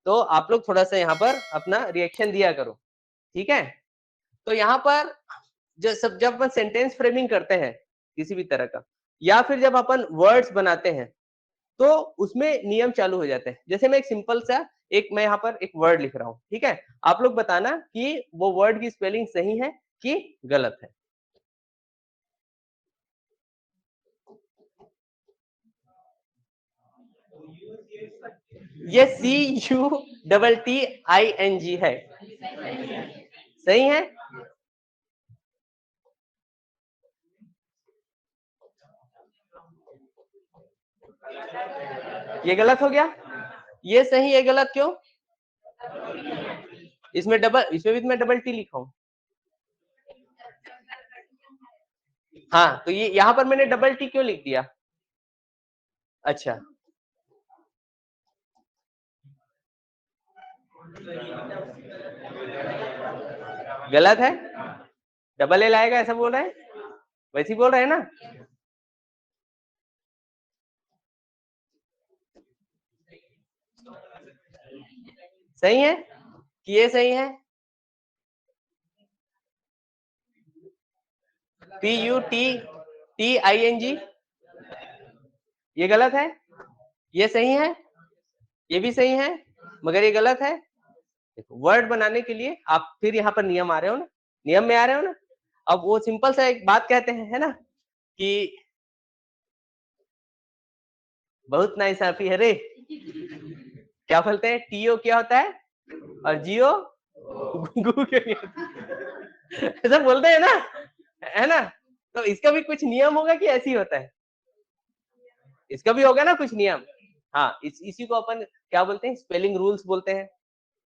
तो आप लोग थोड़ा सा यहाँ पर अपना रिएक्शन दिया करो, ठीक है। तो यहाँ पर जब अपन सेंटेंस फ्रेमिंग करते हैं किसी भी तरह का, या फिर जब अपन वर्ड्स बनाते हैं, तो उसमें नियम चालू हो जाते हैं। जैसे मैं एक सिंपल सा मैं यहाँ पर एक वर्ड लिख रहा हूँ, ठीक है। आप लोग बताना कि वो वर्ड की स्पेलिंग सही है कि गलत है। ये CUTTING है, सही है। ये गलत हो गया, ये सही, ये गलत क्यों? इसमें भी मैं डबल टी लिखा हूं। हाँ, तो ये यहाँ पर मैंने डबल टी क्यों लिख दिया? अच्छा, गलत है, डबल एल आएगा ऐसा बोल रहे हैं, वैसे ही बोल रहे हैं ना। सही है कि ये सही है? PUTTING, ये गलत है, ये सही है, ये भी सही है, मगर ये गलत है। देखो, वर्ड बनाने के लिए आप फिर यहाँ पर नियम आ रहे हो ना, नियम में आ रहे हो ना। अब वो सिंपल सा एक बात कहते हैं, है ना, कि बहुत नाइंसाफी है रे। क्या बोलते हैं? टीओ क्या होता है और जियो गु क्यों नहीं होता? ऐसा बोलते हैं ना, है ना। तो इसका भी कुछ नियम होगा कि ऐसे ही होता है? इसका भी होगा ना कुछ नियम। हाँ, इसी को अपन क्या बोलते हैं? स्पेलिंग रूल्स बोलते हैं,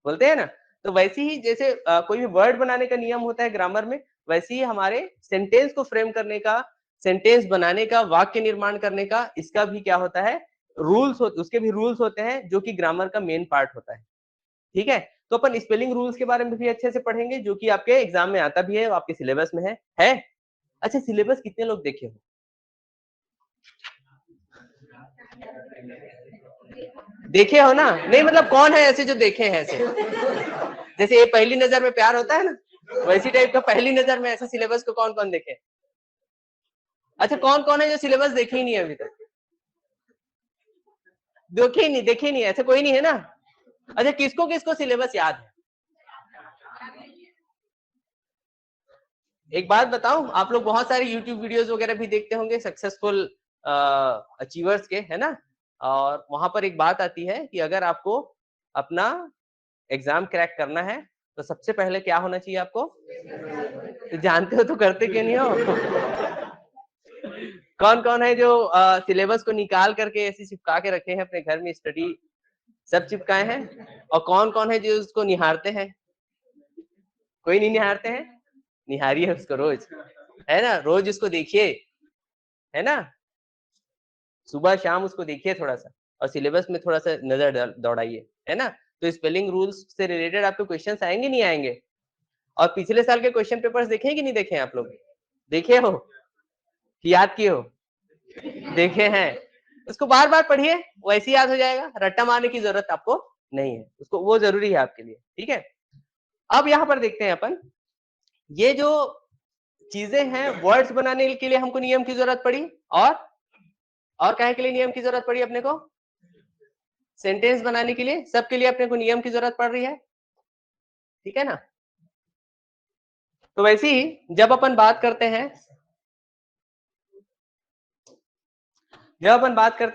बोलते हैं ना। तो वैसे ही जैसे कोई भी वर्ड बनाने का नियम होता है ग्रामर में, वैसे ही हमारे सेंटेंस को फ्रेम करने का, सेंटेंस बनाने का, वाक्य निर्माण करने का, इसका भी क्या होता है? रूल्स होते, उसके भी रूल्स होते हैं जो कि ग्रामर का मेन पार्ट होता है, ठीक है। तो अपन स्पेलिंग रूल्स के बारे में भी अच्छे से पढ़ेंगे, जो कि आपके एग्जाम में आता भी है, आपके सिलेबस में है। अच्छा, सिलेबस कितने लोग देखे हो? देखे हो ना? नहीं मतलब कौन है ऐसे जो देखे हैं ऐसे? जैसे ये पहली नजर में प्यार होता है ना, वैसी टाइप का पहली नजर में ऐसे सिलेबस को कौन कौन देखे? अच्छा, कौन कौन है जो सिलेबस देखे ही नहीं अभी तक? देखे ही नहीं, ऐसे कोई नहीं है ना। अच्छा, किसको किसको सिलेबस याद है? एक बात बताऊं, आप लोग बहुत सारे YouTube वीडियोस वगैरह भी देखते होंगे सक्सेसफुल अचीवर्स के, है ना? और वहां पर एक बात आती है कि अगर आपको अपना एग्जाम क्रैक करना है तो सबसे पहले क्या होना चाहिए आपको? तो जानते हो तो करते क्यों नहीं हो? कौन कौन है जो सिलेबस को निकाल करके ऐसे चिपका के रखे हैं अपने घर में, स्टडी सब चिपकाए हैं? और कौन कौन है जो उसको निहारते हैं? कोई नहीं निहारते हैं? निहारिए उसको रोज, है ना? रोज उसको देखिए, है ना? सुबह शाम उसको देखिए थोड़ा सा, और सिलेबस में थोड़ा सा नजर दौड़ाइए, है ना? तो स्पेलिंग रूल्स से रिलेटेड आपके क्वेश्चंस आएंगे नहीं आएंगे? और पिछले साल के क्वेश्चन पेपर्स देखे हैं कि नहीं देखे हैं आप लोग? देखे हो कि याद किए हो? देखे हैं। उसको बार बार पढ़िए, वैसे याद हो जाएगा, रट्टा मारने की जरूरत आपको नहीं है उसको, वो जरूरी है आपके लिए, ठीक है? अब यहाँ पर देखते हैं अपन, ये जो चीजें हैं, वर्ड्स बनाने के लिए हमको नियम की जरूरत पड़ी, और काहे के लिए नियम की जरूरत पड़ी अपने को? सेंटेंस बनाने के लिए, सबके लिए अपने को नियम की जरूरत पड़ रही है, ठीक है ना? तो वैसे ही जब अपन बात करते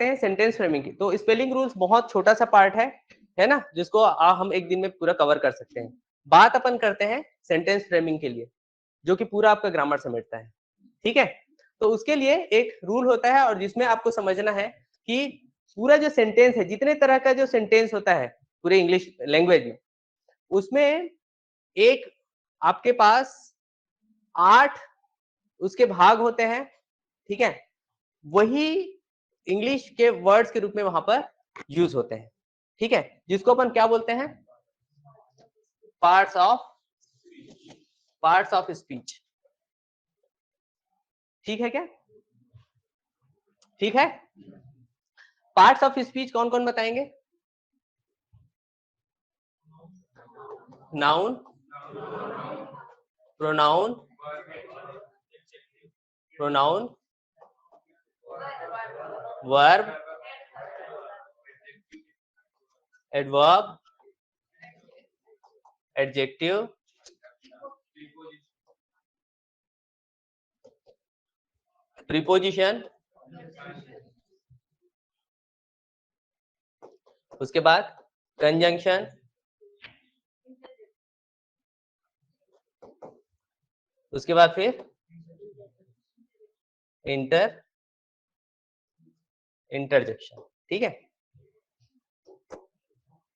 हैं सेंटेंस फ्रेमिंग की, तो स्पेलिंग रूल्स बहुत छोटा सा पार्ट है ना, जिसको हम एक दिन में पूरा कवर कर सकते हैं। बात अपन करते हैं सेंटेंस फ्रेमिंग के लिए, जो कि पूरा आपका ग्रामर समेटता है, ठीक है? तो उसके लिए एक रूल होता है, और जिसमें आपको समझना है कि पूरा जो सेंटेंस है, जितने तरह का जो सेंटेंस होता है पूरे इंग्लिश लैंग्वेज में, उसमें एक आपके पास 8 उसके भाग होते हैं, ठीक है? वही इंग्लिश के वर्ड्स के रूप में वहां पर यूज होते हैं, ठीक है? जिसको अपन क्या बोलते हैं? पार्ट्स ऑफ स्पीच, ठीक है क्या? ठीक है। पार्ट्स ऑफ स्पीच कौन कौन बताएंगे? Noun, pronoun, verb, adverb, adjective, preposition, उसके बाद कंजंक्शन, उसके बाद फिर इंटरजेक्शन, ठीक है?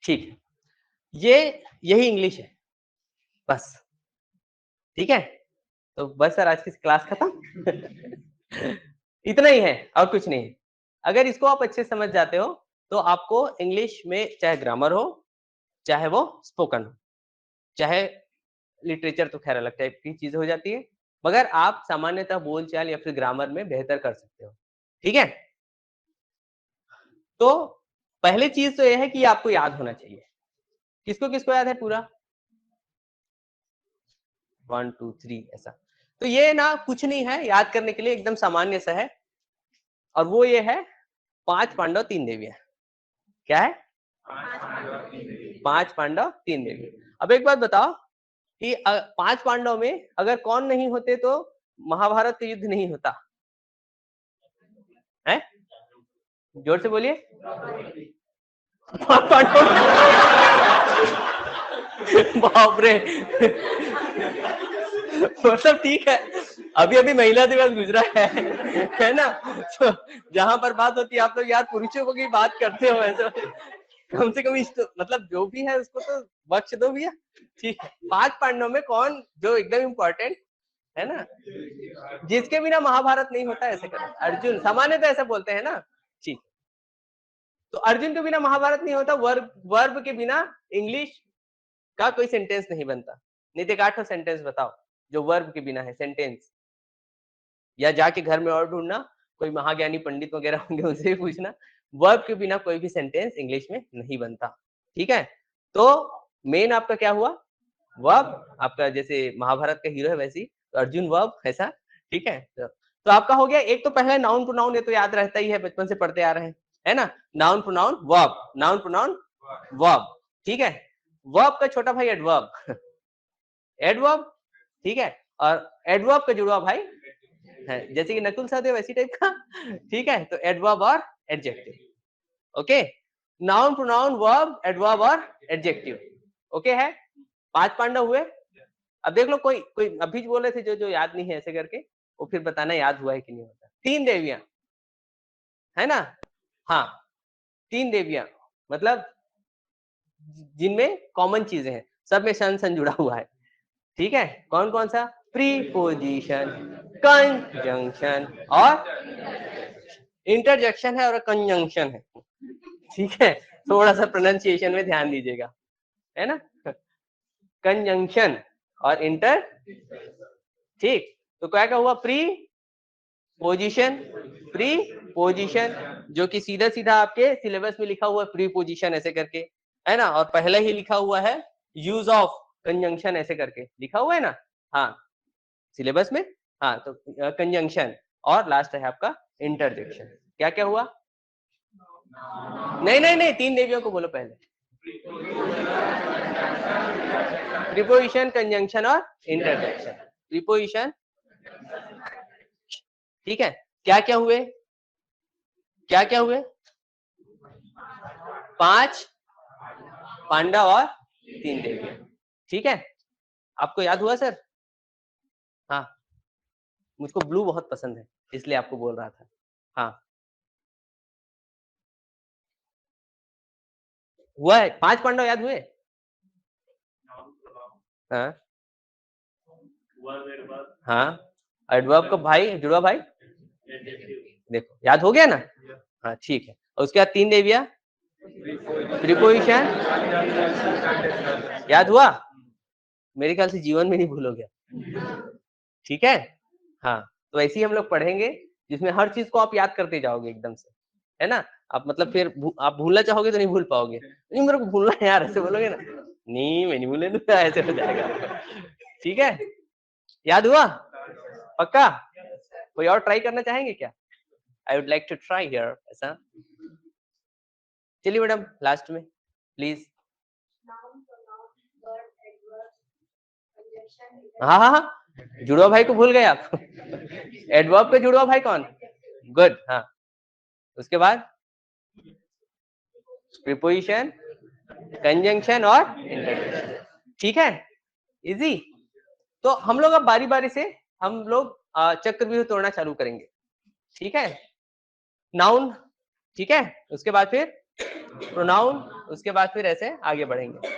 ठीक है, यही इंग्लिश है बस, ठीक है? तो बस सर, आज की क्लास खत्म। इतना ही है और कुछ नहीं है। अगर इसको आप अच्छे समझ जाते हो तो आपको इंग्लिश में चाहे ग्रामर हो, चाहे वो स्पोकन हो, चाहे लिटरेचर, तो खैर अलग टाइप की चीज हो जाती है, मगर आप सामान्यतः बोलचाल या फिर ग्रामर में बेहतर कर सकते हो, ठीक है? तो पहली चीज तो यह है कि आपको याद होना चाहिए। किसको किसको याद है पूरा? 1 2 3 ऐसा। तो ये ना कुछ नहीं है, याद करने के लिए एकदम सामान्य सा है, और वो ये है 5 पांडव 3 देवियां। क्या है? 5 पांडव 3 देवियां। अब एक बात बताओ कि 5 पांडव में अगर कौन नहीं होते तो महाभारत का युद्ध नहीं होता है? जोर से बोलिए। 5 पांडव। बाप रे। मतलब ठीक है, अभी अभी महिला दिवस गुजरा है ना? तो जहां पर बात होती है, आप लोग यार पुरुषों को की बात करते हो ऐसे, कम से कम मतलब जो भी है उसको तो बख्श दो भैया, ठीक है? 5 पांडव में कौन जो एकदम इम्पोर्टेंट है ना, जिसके बिना महाभारत नहीं होता, ऐसे कर अर्जुन, सामान्य तो ऐसा बोलते हैं ना, ठीक? तो अर्जुन के बिना महाभारत नहीं होता, वर्ब के बिना इंग्लिश का कोई सेंटेंस नहीं बनता। नहीं तो 8 सेंटेंस बताओ जो वर्ब के बिना है सेंटेंस, या जाके घर में और ढूंढना, कोई महाज्ञानी पंडित वगैरह होंगे उनसे ही पूछना, वर्ब के बिना कोई भी सेंटेंस इंग्लिश में नहीं बनता, ठीक है? तो मेन आपका क्या हुआ? वर्ब। आपका जैसे महाभारत का हीरो है वैसी, तो अर्जुन वर्ब, ऐसा, ठीक है? तो आपका हो गया एक, तो पहले नाउन प्रोनाउन, ये तो याद रहता ही है, बचपन से पढ़ते आ रहे हैं, है ना? Noun pronoun verb, noun pronoun verb, ठीक है? वर्ब का छोटा भाई एडवर्ब। एडवर्ब, ठीक है? और एडवर्ब का जुड़वा भाई है, जैसे कि नकुल सहदेव वैसी टाइप का, ठीक है। तो एडवर्ब और adjective, okay. Noun, pronoun, verb, adverb और एडजेक्टिव, ओके है। 5 पांडव हुए। अब देख लो, कोई कोई अभी बोल रहे थे जो जो याद नहीं है ऐसे करके, वो फिर बताना याद हुआ है कि नहीं होता। 3 देवियां, है ना? हाँ, 3 देवियां, मतलब जिनमें कॉमन चीजें हैं, सब में सन सन जुड़ा हुआ है, ठीक है। कौन कौन सा? प्रीपोजिशन, कंजंक्शन और इंटरजेक्शन है और कंजंक्शन है, ठीक है। थोड़ा सा प्रोनाउंसिएशन में ध्यान दीजिएगा, है ना। कंजंक्शन और इंटर, ठीक। तो क्या क्या हुआ? प्री पोजीशन, प्री पोजीशन, जो कि सीधा सीधा आपके सिलेबस में लिखा हुआ है, प्री पोजीशन ऐसे करके, है ना। और पहले ही लिखा हुआ है यूज ऑफ कंजंक्शन ऐसे करके लिखा हुआ है ना, हाँ, सिलेबस में। हाँ, तो कंजंक्शन और लास्ट है आपका इंटरजेक्शन। क्या क्या हुआ? नहीं नहीं नहीं, 3 देवियों को बोलो पहले। प्रीपोजिशन, कंजंक्शन और इंटरजेक्शन। प्रीपोजिशन, ठीक है। क्या क्या हुए? क्या क्या हुए? 5 पांडव और 3 देवियां, ठीक है। आपको याद हुआ सर? हाँ, मुझको ब्लू बहुत पसंद है, इसलिए आपको बोल रहा था। हाँ, हुआ है। 5 पांडव याद हुए? हाँ हाँ, एडवर्ब का भाई जुड़वा भाई, देखो याद हो गया ना। हाँ, ठीक है। और उसके बाद 3 देवियां, प्रीपोजिशन याद हुआ? मेरे ख्याल से जीवन में नहीं भूलोगे, ठीक है। हाँ, तो ऐसे ही हम लोग पढ़ेंगे, जिसमें हर चीज को आप याद करते जाओगे एकदम से, है ना। आप मतलब फिर आप भूलना चाहोगे तो नहीं भूल पाओगे। नहीं मेरे को भूलना है यार, ऐसे बोलोगे ना, नहीं मैं नहीं भूलने दूंगा, ऐसे हो जाएगा, ठीक है। याद हुआ? पक्का? कोई और ट्राई करना चाहेंगे क्या? I would like to try here, ऐसा। चलिए मैडम, लास्ट में प्लीज। हाँ हाँ हाँ, जुड़वा भाई को भूल गए आप। एडवर्ब पे जुड़वा भाई कौन? गुड, हाँ। उसके बाद प्रीपोजिशन, कंजंक्शन और इंटरजेक्शन, ठीक है। इजी। तो हम लोग अब बारी बारी से हम लोग चक्रव्यूह तोड़ना चालू करेंगे, ठीक है। नाउन, ठीक है। उसके बाद फिर प्रोनाउन, उसके बाद फिर ऐसे आगे बढ़ेंगे।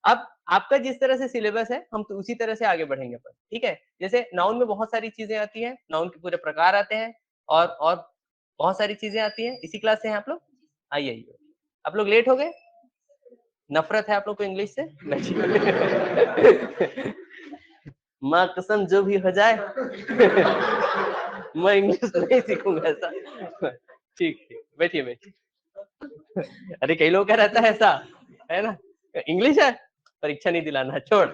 अब आपका जिस तरह से सिलेबस है, हम तो उसी तरह से आगे बढ़ेंगे अपन, ठीक है। जैसे नाउन में बहुत सारी चीजें आती हैं, नाउन के पूरे प्रकार आते हैं, और बहुत सारी चीजें आती हैं। इसी क्लास से हैं आप लोग? आइए आइए, आप लोग लेट हो गए, नफरत है आप लोग को इंग्लिश से। माँ कसम जो भी हो जाए, मैं इंग्लिश नहीं सीखूंगा ऐसा, ठीक ठीक, बैठिए बैठिए। अरे कई लोगों का रहता है ऐसा, है ना, इंग्लिश है परीक्षा नहीं दिलाना, छोड़।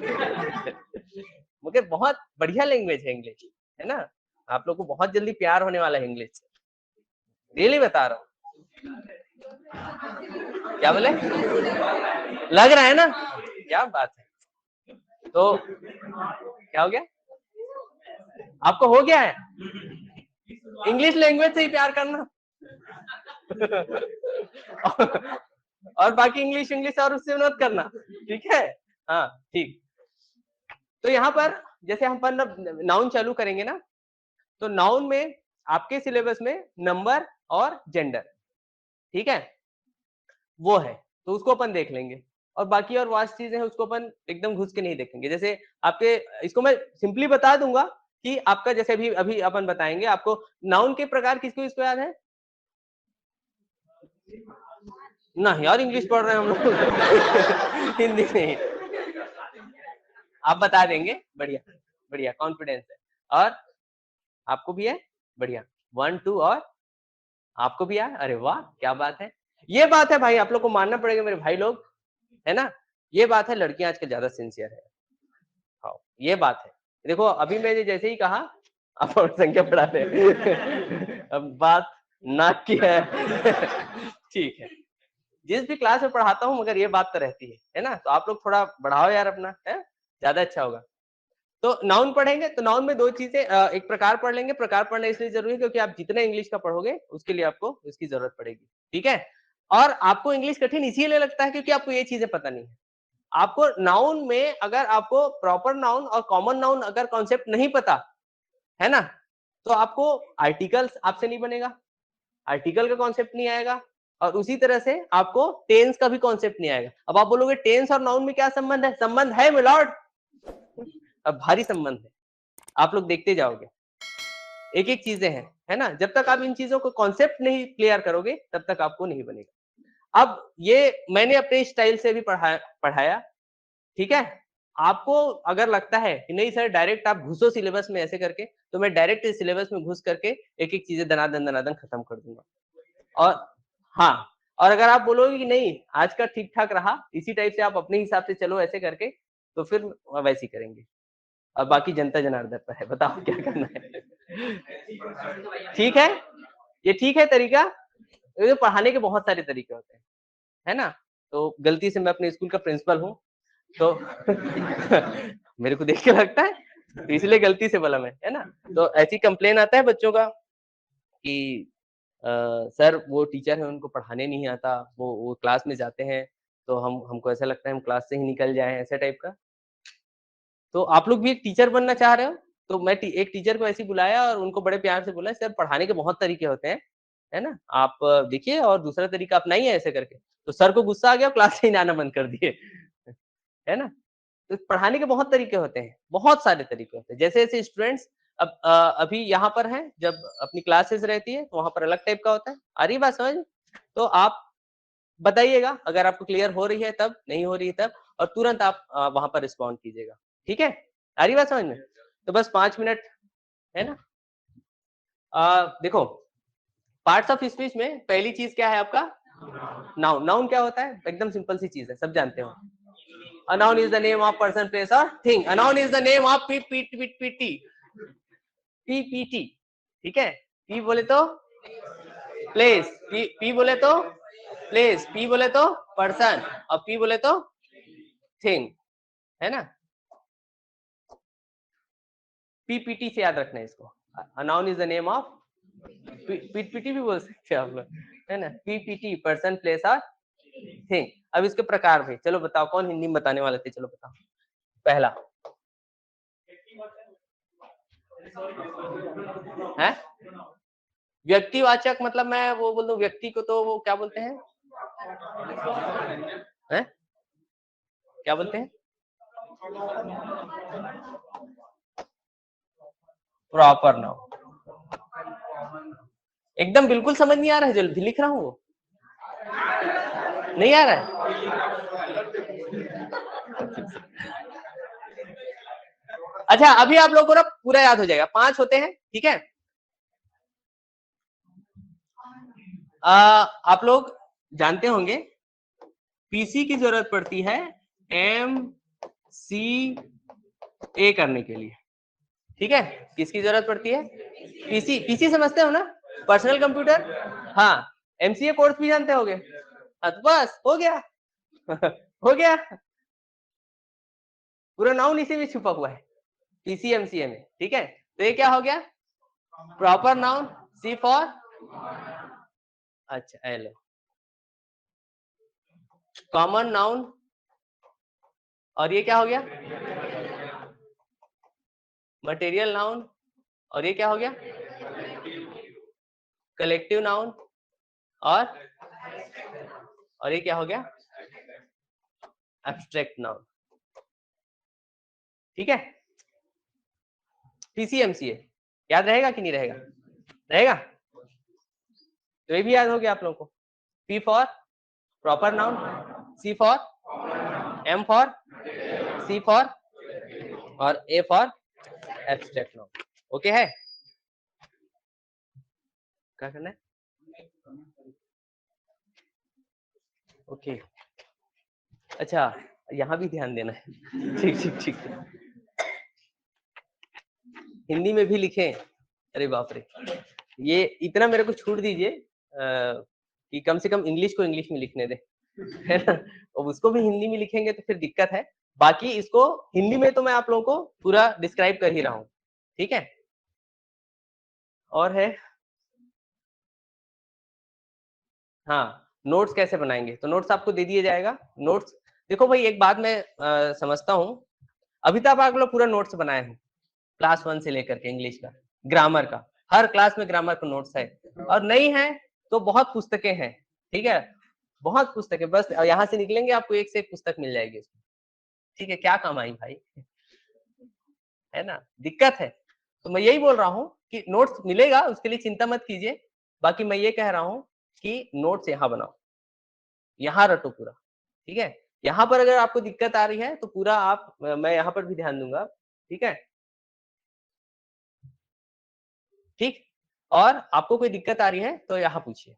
मगर बहुत बढ़िया लैंग्वेज है इंग्लिश, है ना। आप लोग को बहुत जल्दी प्यार होने वाला है इंग्लिश से, रियली बता रहा हूँ। क्या बोले? लग रहा है ना, क्या बात है। तो क्या हो गया? आपको हो गया है इंग्लिश लैंग्वेज से ही प्यार करना। और बाकी इंग्लिश इंग्लिश और उससे मत करना, ठीक है। हाँ, ठीक। तो यहाँ पर जैसे हम पर नाउन चालू करेंगे ना, तो नाउन में आपके सिलेबस में नंबर और जेंडर, ठीक है, वो है। तो उसको अपन देख लेंगे, और बाकी और वास्ट चीजें हैं उसको अपन एकदम घुस के नहीं देखेंगे। जैसे आपके, इसको मैं सिंपली बता दूंगा कि आपका जैसे अभी अभी अपन बताएंगे आपको नाउन के प्रकार, किसको इसको याद है? नहीं यार, इंग्लिश पढ़ रहे हैं हम लोग। हिंदी नहीं, आप बता देंगे, बढ़िया बढ़िया, कॉन्फिडेंस है। और आपको भी है, बढ़िया। 1 2 और आपको भी है, अरे वाह क्या बात है। ये बात है भाई, आप लोग को मानना पड़ेगा मेरे भाई लोग, है ना। ये बात है, लड़कियां आजकल ज्यादा सिंसियर है। हाँ, ये बात है। देखो अभी मैंने जैसे ही कहा, आप और संख्या बढ़ा रहे। अब बात नाक की है। ठीक है, जिस भी क्लास में पढ़ाता हूँ, मगर ये बात तो रहती है ना। तो आप लोग थोड़ा बढ़ाओ यार अपना, है ज्यादा अच्छा होगा। तो नाउन पढ़ेंगे तो नाउन में दो चीजें, एक प्रकार पढ़ लेंगे। प्रकार पढ़ना इसलिए जरूरी है क्योंकि आप जितना इंग्लिश का पढ़ोगे उसके लिए आपको इसकी जरूरत पड़ेगी, ठीक है। और आपको इंग्लिश कठिन इसीलिए लगता है क्योंकि आपको ये चीजें पता नहीं है। आपको नाउन में अगर आपको प्रॉपर नाउन और कॉमन नाउन अगर कॉन्सेप्ट नहीं पता है ना, तो आपको आर्टिकल्स आपसे नहीं बनेगा, आर्टिकल का कॉन्सेप्ट नहीं आएगा, और उसी तरह से आपको टेंस का भी कॉन्सेप्ट नहीं आएगा। अब आप बोलोगे टेंस और नाउन में क्या संबंध है? संबंध है मिलॉर्ड, अब भारी संबंध है, आप लोग देखते जाओगे, एक एक चीजें हैं, है ना। जब तक आप इन चीजों को कॉन्सेप्ट नहीं क्लियर करोगे तब तक आपको नहीं बनेगा। अब ये मैंने अपने स्टाइल से भी पढ़ाया, ठीक है। आपको अगर लगता है कि नहीं सर डायरेक्ट आप घुसो सिलेबस में ऐसे करके, तो मैं डायरेक्ट इस सिलेबस में घुस करके एक एक चीजें दनादन खत्म कर दूंगा। और हाँ, और अगर आप बोलोगे कि नहीं आज का ठीक ठाक रहा, इसी टाइप से आप अपने हिसाब से चलो ऐसे करके, तो फिर वैसे ही करेंगे। अब बाकी जनता जनार्दन पर है, बताओ क्या करना है। ठीक है, ये ठीक है तरीका। ये पढ़ाने के बहुत सारे तरीके होते हैं, है ना। तो गलती से मैं अपने स्कूल का प्रिंसिपल हूँ, तो मेरे को देख के लगता है, तो इसलिए गलती से बोला मैं, है ना। तो ऐसी कंप्लेन आता है बच्चों का कि सर वो टीचर है उनको पढ़ाने नहीं आता, वो क्लास में जाते हैं तो हमको ऐसा लगता है हम क्लास से ही निकल जाएं, ऐसे टाइप का। तो आप लोग भी एक टीचर बनना चाह रहे हो, तो मैं एक टीचर को ऐसे ही बुलाया और उनको बड़े प्यार से बोला सर पढ़ाने के बहुत तरीके होते हैं, है ना, आप देखिए और दूसरा तरीका अपनाइए ऐसे करके। तो सर को गुस्सा आ गया, क्लास से ही आना बंद कर दिए, है ना। तो पढ़ाने के बहुत तरीके होते हैं, बहुत सारे तरीके होते हैं। जैसे-जैसे स्टूडेंट्स अब अभी यहाँ पर हैं, जब अपनी क्लासेस रहती है तो वहाँ पर अलग टाइप का होता है। आ रही है बात समझ? तो आप बताइएगा अगर आपको क्लियर हो रही है तब, नहीं हो रही है तब, और तुरंत आप वहाँ पर रिस्पॉन्ड कीजिएगा, ठीक है? आ रही बात समझ में? तो बस 5 मिनट, है ना? देखो पार्ट्स ऑफ स्पीच में पहली चीज़ क्या है आपका? नाउन। नाउन क्या होता है? एकदम सिंपल सी चीज़ है, सब जानते हो। A noun is the name of person, place or thing. A noun is the name of PPT. PPT, ठीक है? P बोले तो place, P बोले तो place, P बोले तो person, और P बोले तो thing, है ना? PPT से याद रखना है इसको। A noun is the name of PPT भी बोल सकते हैं आप लोग, है ना? PPT person, place और thing। अब इसके प्रकार भी, चलो बताओ कौन हिंदी में बताने वाले थे? चलो बताओ। पहला है व्यक्तिवाचक, मतलब मैं वो बोल दूं व्यक्ति को तो वो क्या बोलते हैं? हैं? क्या बोलते हैं? Proper noun. एकदम बिल्कुल समझ नहीं आ रहा है, जल्दी लिख रहा हूँ वो नहीं आ रहा है। अच्छा अभी आप लोगों को ना पूरा याद हो जाएगा, 5 होते हैं, ठीक है। आप लोग जानते होंगे पीसी की जरूरत पड़ती है MCA करने के लिए, ठीक है। किसकी जरूरत पड़ती है? पीसी। पीसी समझते हो ना, पर्सनल कंप्यूटर। हाँ, MCA कोर्स भी जानते होगे। तो बस हो गया। हो गया, पूरा नाउन इसी में छुपा हुआ है पीसी MCA में, ठीक है। तो ये क्या हो गया? प्रॉपर नाउन, सी फॉर, अच्छा एल, कॉमन नाउन, और ये क्या हो गया? मटेरियल नाउन, और ये क्या हो गया? कलेक्टिव नाउन, और ये क्या हो गया? एब्स्ट्रैक्ट नाउन, ठीक है। पीसीएमसीए याद रहेगा कि नहीं रहेगा? रहेगा, तो ये भी याद हो गया आप लोगों को। P for proper noun, C for, M for, C for, और A for abstract noun. Okay है? क्या करना है? ओके, अच्छा यहाँ भी ध्यान देना है। ठीक ठीक ठीक, हिंदी में भी लिखें। अरे बाप रे, ये इतना मेरे को छूट दीजिए कि कम से कम इंग्लिश को इंग्लिश में लिखने दे, है ना। अब उसको भी हिंदी में लिखेंगे तो फिर दिक्कत है। बाकी इसको हिंदी में तो मैं आप लोगों को पूरा डिस्क्राइब कर ही रहा हूं, ठीक है। और है, हाँ, नोट्स कैसे बनाएंगे, तो नोट्स आपको दे दिया जाएगा। नोट्स देखो भाई, एक बात मैं समझता हूँ, अभी तक आप लोग पूरा नोट्स बनाए हैं क्लास 1 से लेकर के इंग्लिश का, ग्रामर का, हर क्लास में ग्रामर का नोट्स है, और नहीं है तो बहुत पुस्तकें हैं, ठीक है, बहुत पुस्तकें, बस यहाँ से निकलेंगे आपको एक से एक पुस्तक मिल जाएगी, ठीक है, क्या काम आई भाई, है ना, दिक्कत है। तो मैं यही बोल रहा हूँ कि नोट्स मिलेगा, उसके लिए चिंता मत कीजिए। बाकी मैं ये कह रहा हूँ कि नोट्स यहाँ बनाओ, यहाँ रटो पूरा, ठीक है। यहाँ पर अगर आपको दिक्कत आ रही है तो पूरा आप, मैं यहाँ पर भी ध्यान दूंगा, ठीक है, ठीक। और आपको कोई दिक्कत आ रही है तो यहाँ पूछिए,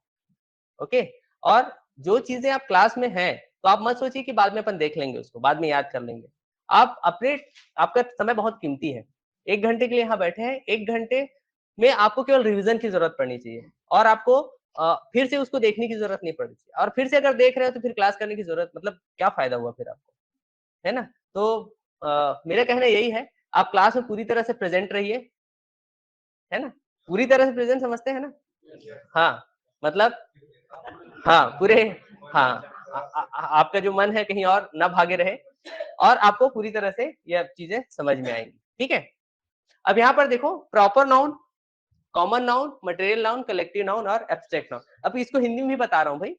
ओके। और जो चीजें आप क्लास में हैं, तो आप मत सोचिए कि बाद में अपन देख लेंगे उसको, बाद में याद कर लेंगे। आप अपने, आपका समय बहुत कीमती है, 1 घंटे के लिए यहाँ बैठे हैं, 1 घंटे में आपको केवल रिवीजन की जरूरत पड़नी चाहिए, और आपको फिर से उसको देखने की जरूरत नहीं पड़नी चाहिए, और फिर से अगर देख रहे हो तो फिर क्लास करने की जरूरत, मतलब क्या फायदा हुआ फिर आपको, है ना। तो मेरा कहना यही है, आप क्लास में पूरी तरह से प्रेजेंट रहिए, है ना, पूरी तरह से प्रेजेंट समझते हैं ना, हाँ, मतलब हाँ, पूरे, हाँ, आपका जो मन है कहीं और ना भागे रहे, और आपको पूरी तरह से ये चीजें समझ में आएंगी, ठीक है। अब यहाँ पर देखो, proper noun, common noun, material noun, collective noun और एब्स्ट्रैक्ट नाउन। अब इसको हिंदी में भी बता रहा हूँ भाई।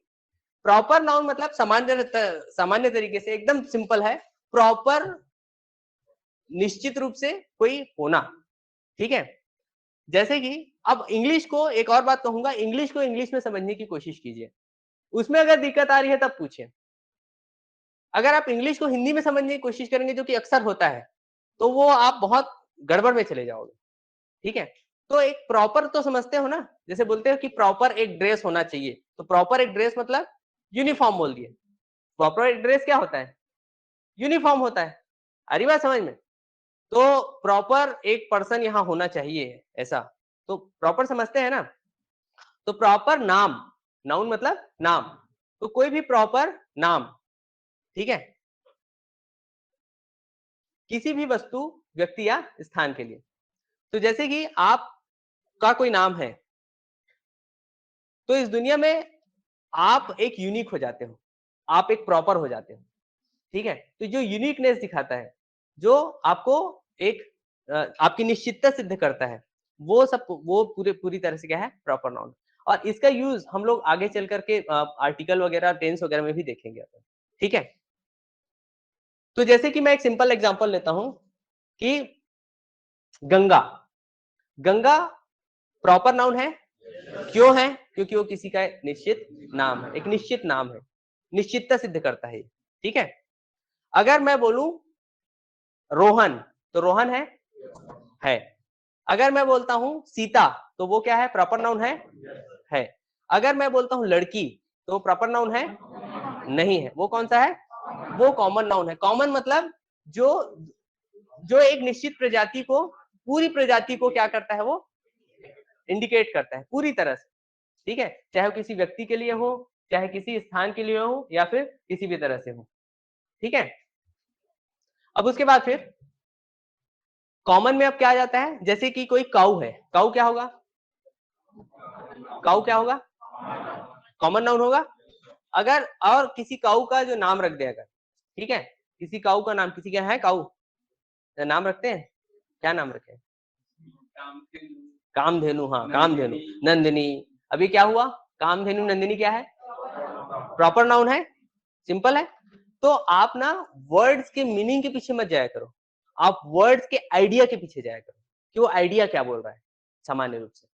प्रॉपर नाउन मतलब सामान्य तरीके से एकदम सिंपल है, प्रॉपर, निश्चित रूप से कोई होना, ठीक है। जैसे कि अब इंग्लिश को, एक और बात कहूंगा, इंग्लिश को इंग्लिश में समझने की कोशिश कीजिए, उसमें अगर दिक्कत आ रही है तब पूछिए। अगर आप इंग्लिश को हिंदी में समझने की कोशिश करेंगे, जो कि अक्सर होता है, तो वो आप बहुत गड़बड़ में चले जाओगे, ठीक है। तो एक प्रॉपर तो समझते हो ना, जैसे बोलते हो कि प्रॉपर एक ड्रेस होना चाहिए, तो प्रॉपर एक ड्रेस मतलब यूनिफॉर्म बोल दिए। प्रॉपर एक ड्रेस क्या होता है, यूनिफॉर्म होता है, आ रही बात समझ में। तो प्रॉपर एक पर्सन यहाँ होना चाहिए, ऐसा, तो प्रॉपर समझते हैं ना। तो प्रॉपर नाम, नाउन मतलब नाम, तो कोई भी प्रॉपर नाम, ठीक है, किसी भी वस्तु, व्यक्ति या स्थान के लिए। तो जैसे कि आपका कोई नाम है, तो इस दुनिया में आप एक यूनिक हो जाते हो, आप एक प्रॉपर हो जाते हो, ठीक है। तो जो यूनिकनेस दिखाता है, जो आपको एक आपकी निश्चितता सिद्ध करता है, वो सब, वो पूरी तरह से क्या है, प्रॉपर नाउन। और इसका यूज हम लोग आगे चल करके आर्टिकल वगैरह, टेंस वगैरह में भी देखेंगे अपन, ठीक है। तो जैसे कि मैं एक सिंपल एग्जांपल लेता हूं कि गंगा, गंगा प्रॉपर नाउन है, क्यों है, क्योंकि वो किसी का निश्चित नाम है, एक निश्चित नाम है, निश्चितता सिद्ध करता है, ठीक है। अगर मैं बोलूं रोहन, तो रोहन है। अगर मैं बोलता हूं सीता, तो वो क्या है, प्रॉपर नाउन है। अगर मैं बोलता हूं लड़की, तो प्रॉपर नाउन है, नहीं है, वो कौन सा है, वो कॉमन नाउन है। कॉमन मतलब जो जो एक निश्चित प्रजाति को, पूरी प्रजाति को क्या करता है, वो इंडिकेट करता है पूरी तरह से, ठीक है, चाहे वो किसी व्यक्ति के लिए हो, चाहे किसी स्थान के लिए हो, या फिर किसी भी तरह से हो, ठीक है। अब उसके बाद फिर कॉमन में अब क्या आ जाता है, जैसे कि कोई काऊ है, काऊ क्या होगा, काऊ क्या होगा, कॉमन नाउन होगा। अगर और किसी काऊ का जो नाम रख दे अगर, ठीक है, किसी काऊ का नाम, किसी क्या है काऊ, नाम रखते हैं, क्या नाम रखे, कामधेनु, हाँ कामधेनु, नंदिनी। अभी क्या हुआ, कामधेनु नंदिनी क्या है, प्रॉपर नाउन है, सिंपल है। तो आप ना वर्ड्स के मीनिंग के पीछे मत जाया करो, आप वर्ड्स के आइडिया के पीछे जाया करो, कि वो आइडिया क्या बोल रहा है सामान्य रूप से,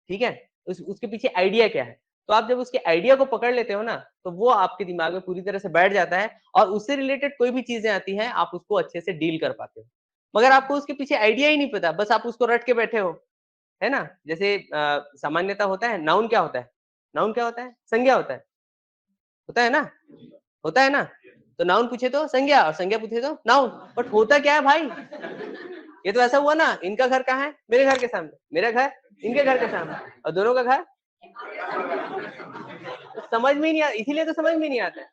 ठीक है, उसके पीछे आइडिया क्या है। तो आप जब उसके आइडिया को पकड़ लेते हो ना, तो वो आपके दिमाग में पूरी तरह से बैठ जाता है, और उससे रिलेटेड कोई भी चीजें आती हैं, आप उसको अच्छे से डील कर पाते हो। मगर आपको उसके पीछे आइडिया ही नहीं पता, बस आप उसको रट के बैठे हो, है ना। जैसे सामान्यता होता है, नाउन क्या होता है, नाउन क्या होता है, संज्ञा होता है ना, होता है ना। तो नाउन पूछे तो संज्ञा, और संज्ञा पूछे तो नाउन, बट होता क्या है भाई, ये तो ऐसा हुआ ना, इनका घर कहाँ है, मेरे घर के सामने, मेरा घर इनके घर के सामने, और दोनों का घर, समझ में ही नहीं आता, इसीलिए तो समझ में नहीं आता है।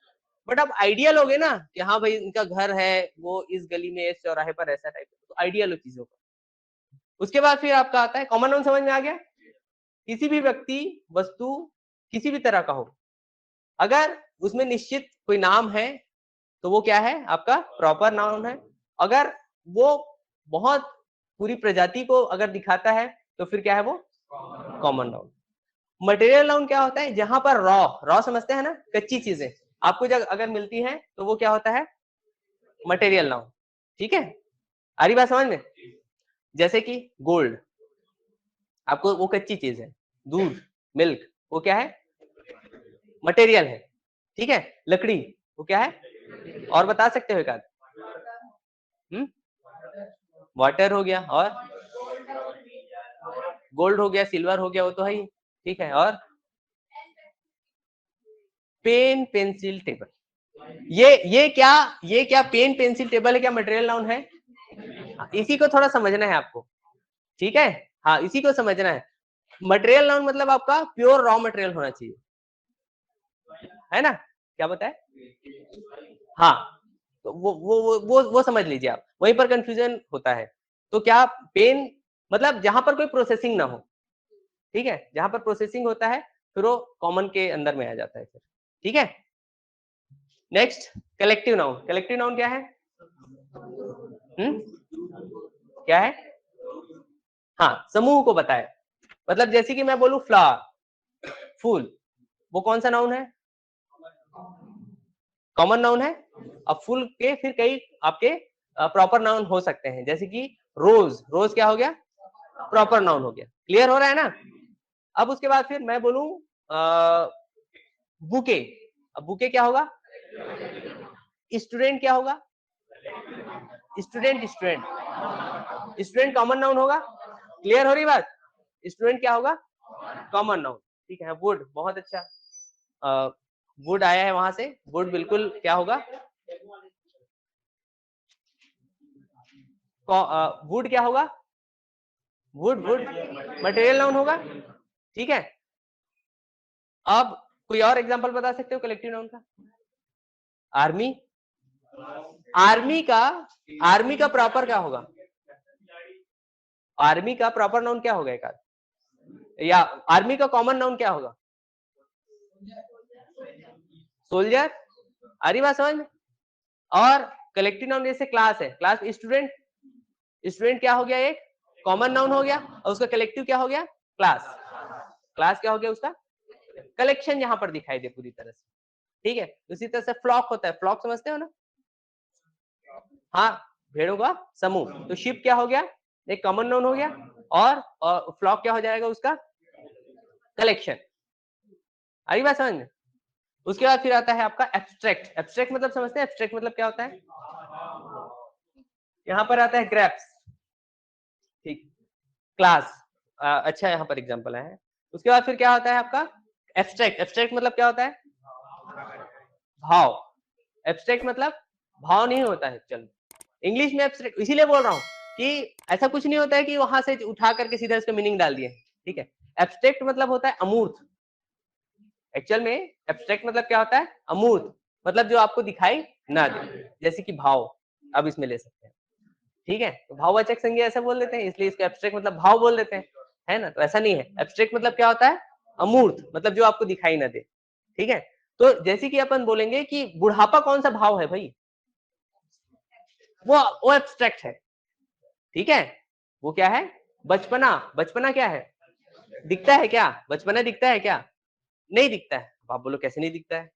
बट आप आइडियल हो गए ना कि हाँ भाई इनका घर है वो इस गली में इस चौराहे पर ऐसा टाइप, तो आइडियल हो चीजों का। उसके बाद फिर आपका आता है कॉमन नाउन, समझ में आ गया? किसी भी व्यक्ति, वस्तु, किसी भी तरह का हो, अगर उसमें निश्चित कोई नाम है तो वो क्या है? आपका प्रॉपर नाउन है। अगर वो बहुत पूरी प्रजाति को अगर दिखाता है तो फिर क्या है वो? Common noun. मटेरियल नाउन क्या होता है? जहां पर रॉ समझते हैं ना, कच्ची चीजें आपको जब अगर मिलती हैं तो वो क्या होता है? Material noun. ठीक है, आ रही बात समझ में? जैसे कि गोल्ड, आपको वो कच्ची चीज है। दूध, मिल्क, वो क्या है? मटेरियल है। ठीक है, लकड़ी, वो क्या है? और बता सकते हो एक आध? वाटर हो गया, और गोल्ड हो गया, सिल्वर हो गया, वो तो है ही। ठीक है, और पेन पेंसिल टेबल, ये क्या पेन पेंसिल टेबल है? क्या मटेरियल नाउन है? इसी को थोड़ा समझना है आपको। ठीक है, हाँ इसी को समझना है। मटेरियल नाउन मतलब आपका प्योर रॉ मटेरियल होना चाहिए, है ना? क्या बताए? हाँ, तो वो समझ लीजिए आप, वहीं पर कंफ्यूजन होता है। तो क्या पेन मतलब जहां पर कोई प्रोसेसिंग ना हो, ठीक है, जहां पर प्रोसेसिंग होता है फिर वो कॉमन के अंदर में आ जाता है फिर। ठीक है, next collective noun. Collective noun क्या है? क्या है? हाँ, समूह को बताए। मतलब जैसे कि मैं बोलूं फ्लावर, फूल, वो कौन सा नाउन है? कॉमन नाउन है। अब फूल के फिर कई आपके प्रॉपर नाउन हो सकते हैं, जैसे कि रोज, रोज क्या हो गया? प्रॉपर नाउन हो गया। क्लियर हो रहा है ना? अब उसके बाद फिर मैं बोलूं बुके, अब बुके क्या होगा? स्टूडेंट क्या होगा? Student, student, student common noun होगा। क्लियर हो रही बात? स्टूडेंट क्या होगा? Common noun. ठीक है, वुड, बहुत अच्छा, वुड आया है वहां से, वुड बिल्कुल क्या होगा? वुड क्या होगा? वुड, वुड मटेरियल नाउन होगा। ठीक है, अब कोई और एग्जांपल बता सकते हो कलेक्टिव नाउन का? आर्मी, आर्मी का, आर्मी का प्रॉपर क्या होगा? आर्मी का प्रॉपर नाउन क्या होगा एक आध? या आर्मी का कॉमन नाउन क्या होगा? सोल्जर। आ रही बात समझ में? और कलेक्टिव नाउन जैसे क्लास है, क्लास स्टूडेंट, स्टूडेंट क्या हो गया? एक कॉमन नाउन हो गया, और उसका कलेक्टिव क्या हो गया? क्लास। क्लास क्या हो गया उसका? कलेक्शन यहां पर दिखाई दे पूरी तरह से। ठीक है, उसी तरह से फ्लॉक होता है, फ्लॉक समझते हो ना? हाँ, भेड़ों का समूह। तो शिप क्या हो गया? एक कॉमन नाउन हो गया, और फ्लॉक क्या हो जाएगा उसका? कलेक्शन। आई बात समझ में? उसके बाद फिर आता है आपका एब्स्ट्रैक्ट। एब्स्ट्रैक्ट मतलब समझते हैं? एब्स्ट्रैक्ट मतलब क्या होता है? यहाँ पर आता है ग्रेप्स। ठीक, क्लास, अच्छा यहाँ पर एग्जांपल है। उसके बाद फिर क्या होता है आपका? एब्स्ट्रैक्ट। एब्स्ट्रैक्ट मतलब क्या होता है? भाव। एब्स्ट्रैक्ट मतलब भाव नहीं होता है। चलो, इंग्लिश में एब्स्ट्रैक्ट इसीलिए बोल रहा हूँ कि ऐसा कुछ नहीं होता है कि वहां से उठा करके सीधा इसका मीनिंग डाल दिए। ठीक है, एब्स्ट्रैक्ट मतलब होता है अमूर्त। एक्चुअल में एब्स्ट्रैक्ट मतलब क्या होता है? अमूर्त, मतलब जो आपको दिखाई ना दे, जैसे कि भाव, अब इसमें ले सकते हैं। ठीक है, तो भाववाचक संज्ञा ऐसा बोल देते हैं, इसलिए इसको एब्स्ट्रैक्ट मतलब भाव बोल देते हैं, है ना? तो ऐसा नहीं है। एब्स्ट्रैक्ट मतलब क्या होता है? अमूर्त, मतलब जो आपको दिखाई ना दे। ठीक है, तो जैसे कि अपन बोलेंगे कि बुढ़ापा कौन सा भाव है भाई? वो एब्स्ट्रैक्ट है। ठीक है, वो क्या है? बचपना। बचपना क्या है? दिखता है क्या? बचपना दिखता है क्या? नहीं दिखता है। आप बोलो कैसे नहीं दिखता है?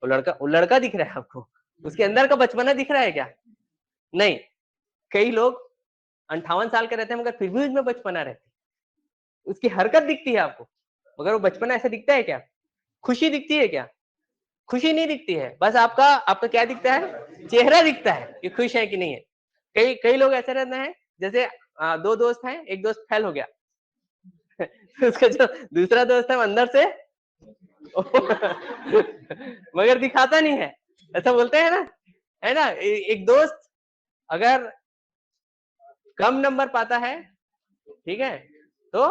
वो लड़का दिख रहा है आपको, उसके अंदर का बचपना दिख रहा है क्या? नहीं। कई लोग 58 साल के रहते हैं मगर फिर भी उसमें बचपना रहती है, उसकी हरकत दिखती है आपको, मगर वो बचपना ऐसा दिखता है क्या? खुशी दिखती है क्या? खुशी नहीं दिखती है, बस आपका आपका क्या दिखता है? चेहरा दिखता है कि खुश है कि नहीं है। कई कई लोग ऐसे रहते हैं, जैसे दो दोस्त हैं, एक दोस्त फेल हो गया उसका जो दूसरा दोस्त है वो अंदर से मगर दिखाता नहीं है, ऐसा बोलते हैं ना, है ना? एक दोस्त अगर कम नंबर पाता है, ठीक है, तो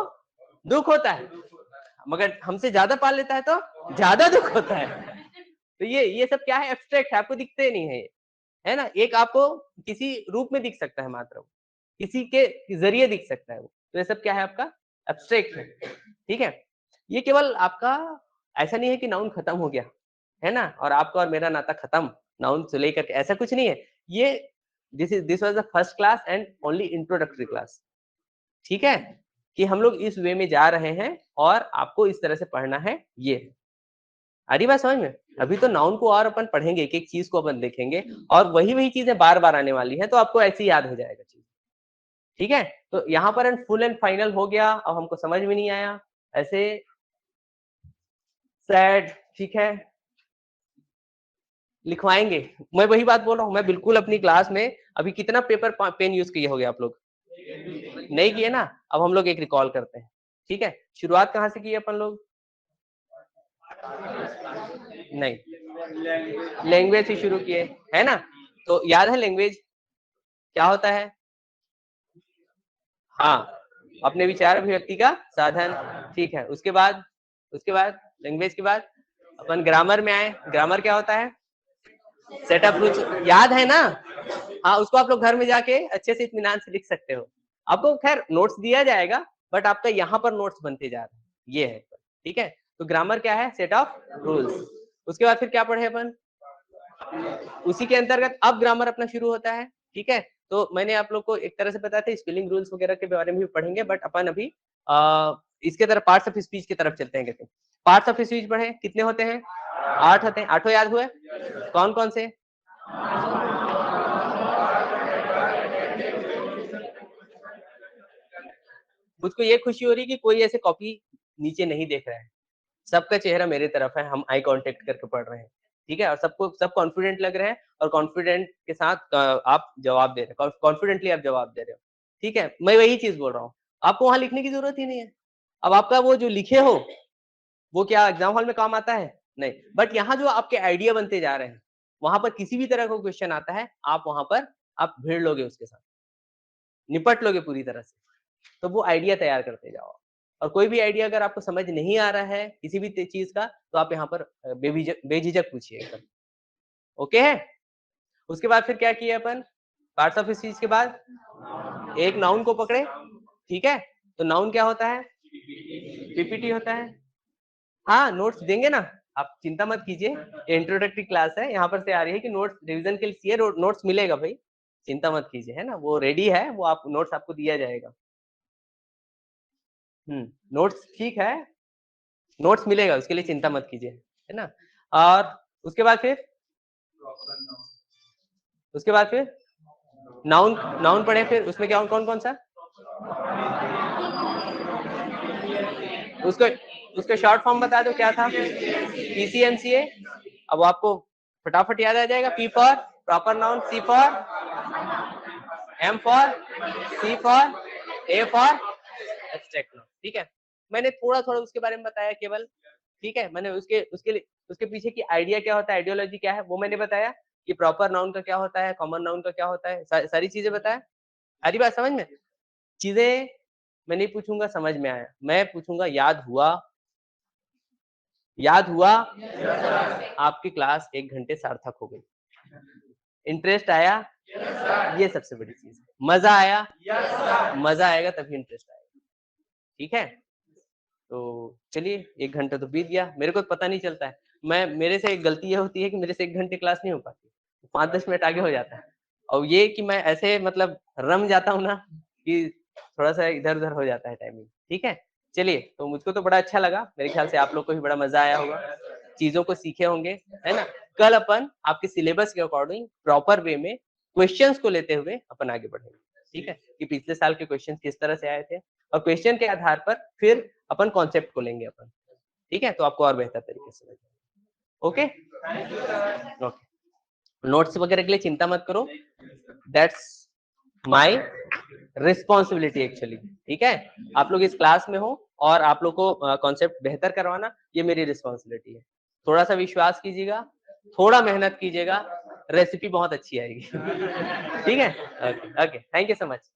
दुख होता है, मगर हमसे ज्यादा पा लेता है तो ज्यादा दुख होता है। तो ये सब क्या है, एब्स्ट्रैक्ट है, आपको दिखते नहीं है ये, है ना। एक आपको किसी रूप में दिख सकता है मात्र, किसी के जरिए दिख सकता है वो, तो ये सब क्या है आपका एब्स्ट्रैक्ट है, ठीक है। ये केवल आपका ऐसा नहीं है कि नाउन खत्म हो गया, है ना, और आपका और मेरा नाता खत्म नाउन से लेकर के, ऐसा कुछ नहीं है। ये this was the first class and only introductory class, ठीक है, कि हम लोग इस वे में जा रहे हैं और आपको इस तरह से पढ़ना है ये। आ रही बात समझ में? अभी तो नाउन को और अपन पढ़ेंगे, एक-एक चीज को अपन देखेंगे और वही-वही चीजें बार-बार आने वाली हैं, तो आपको ऐसे ही याद हो जाएगा चीज। ठीक है? तो यहाँ पर एंड फुल एंड फाइनल हो गया, अब हमको समझ में नहीं आया, ऐसे सैड, ठीक है? लिखवाएँगे। मैं वही बात बोल रहा हूँ, मैं बिल्कुल अपनी क्लास में अभी कितना पेपर पेन यूज़ किए होंगे आप लोग? नहीं किए ना? अब हम लोग एक रिकॉल करते हैं, ठीक है? शुरुआत कहाँ से की अपन लोग? नहीं, लैंग्वेज से शुरू किए, है ना? तो याद है लैंग्वेज क्या होता है? हाँ, अपने विचार अभिव्यक्ति का साधन, ठीक है। उसके बाद लैंग्वेज के बाद अपन ग्रामर में आए। ग्रामर क्या होता है? सेट ऑफ रूल्स, याद है ना? हाँ, उसको आप लोग घर में जाके अच्छे से इत्मीनान से लिख सकते हो। आपको खैर नोट्स दिया जाएगा, बट आपका यहाँ पर नोट्स बनते जा रहे हैं, ये है, ठीक है? तो ग्रामर क्या है? Set of rules. उसके बाद फिर क्या पढ़े अपन? उसी के अंतर्गत अब ग्रामर अपना शुरू होता है, ठीक है? तो मैंने आप लोग को एक तरह से बताया था, स्पेलिंग रूल्स वगैरह के बारे में भी पढ़ेंगे, बट अपन अभी इसके तरफ पार्ट्स ऑफ स्पीच की तरफ चलते हैं। कहते हैं पार्ट्स ऑफ स्पीच पढ़े, कितने होते हैं? 8 होते हैं। 8 याद हुए? कौन कौन से? मुझको ये खुशी हो रही है कि कोई ऐसे कॉपी नीचे नहीं देख रहा है, सबका चेहरा मेरे तरफ है, हम आई कांटेक्ट करके पढ़ रहे हैं, ठीक है? और सब कॉन्फिडेंट लग रहे हैं और कॉन्फिडेंट के साथ आप जवाब दे रहे हैं, कॉन्फिडेंटली आप जवाब दे रहे हो, ठीक है? मैं वही चीज़ बोल रहा हूँ, आपको वहाँ लिखने की ज़रूरत ही नहीं है। अब आपका वो जो लिखे हो, वो क्या एग्ज़ाम हॉल में काम आता है? नहीं, बट यहाँ जो आपके आइडिया बनते जा रहे हैं, वहाँ पर किसी भी तरह का क्वेश्चन आता है, आप वहाँ पर आप भिड़ लोगे उसके साथ, निपट लोगे पूरी तरह से। तो वो आइडिया तैयार करते जाओ। और कोई भी आइडिया अगर आपको समझ नहीं आ रहा है किसी भी चीज का, तो आप यहाँ पर बेझिझक पूछिए एकदम, ओके है। उसके बाद फिर क्या किया अपन? पार्ट्स ऑफ स्पीच के बाद एक नाउन को पकड़े, ठीक है? तो नाउन क्या होता है? पीपीटी होता है। हाँ, नोट्स देंगे ना, आप चिंता मत कीजिए, इंट्रोडक्टरी क्लास है, यहाँ पर से आ रही है कि नोट्स रिवीजन के लिए नोट्स मिलेगा भाई, चिंता मत कीजिए, है ना? वो रेडी है, वो आप नोट्स आपको दिया जाएगा। नोट्स ठीक है, नोट्स मिलेगा, उसके लिए चिंता मत कीजिए, है ना? और उसके बाद फिर उसके बाद फिर नाउन नाउन पढ़े, फिर उसमें क्या कौन-कौन सा? उसको उसका शॉर्ट फॉर्म बता दो क्या था? पीसीएमसीए। अब आपको फटाफट याद आ जाएगा। P for proper noun, C for M for C for A for abstract noun, ठीक है? मैंने थोड़ा-थोड़ा उसके बारे में बताया केवल, ठीक है? मैंने उसके लिए उसके पीछे की आइडिया क्या होता है, आइडियोलॉजी क्या है, वो मैंने बताया कि प्रॉपर नाउन का क्या होता है, कॉमन नाउन का क्या होता है, सारी चीजें बताया। आ रही बात समझ में? चीजें मैं नहीं पूछूंगा समझ में आया, मैं पूछूंगा याद हुआ? याद हुआ? आपकी क्लास 1 घंटे सार्थक हो गई। इंटरेस्ट आया? ये सबसे बड़ी चीज है। मजा आया? मजा आएगा तभी इंटरेस्ट आएगा, ठीक है? तो चलिए 1 घंटा तो बीत गया, मेरे को तो पता नहीं चलता है। मेरे से एक गलती ये होती है कि मेरे से 1 घंटे क्लास नहीं हो पाती, 5-10 मिनट आगे हो जाता है। और ये कि मैं ऐसे मतलब रम जाता हूँ ना कि थोड़ा-सा इधर-उधर हो जाता है टाइमिंग, ठीक है? चलिए, तो मुझको तो बड़ा अच्छा लगा, मेरे ख्याल से आप लोग को भी बड़ा मज़ा आया होगा, चीज़ों को सीखे होंगे, है ना? कल अपन आपके सिलेबस के अकॉर्डिंग प्रॉपर वे में क्वेश्चन्स को लेते हुए अपन आगे बढ़ेंगे, ठीक है? कि पिछले साल के क्वेश्चन किस तरह से आए थे और क्वेश्चन के आधार पर फिर अपन कॉन्सेप्ट को लेंगे अपन, ठीक है? तो आपको और बेहतर तरीके से लगे। ओके? ओके। नोट्स वगैरह के लिए चिंता मत करो, दैट्स माय रिस्पॉन्सिबिलिटी एक्चुअली, ठीक है? आप लोग इस क्लास में हो और आप लोग को कॉन्सेप्ट बेहतर करवाना ये मेरी रिस्पॉन्सिबिलिटी है। थोड़ा-सा विश्वास कीजिएगा, थोड़ा मेहनत कीजिएगा, रेसिपी बहुत अच्छी आएगी। ठीक है? Okay, okay, thank you so much.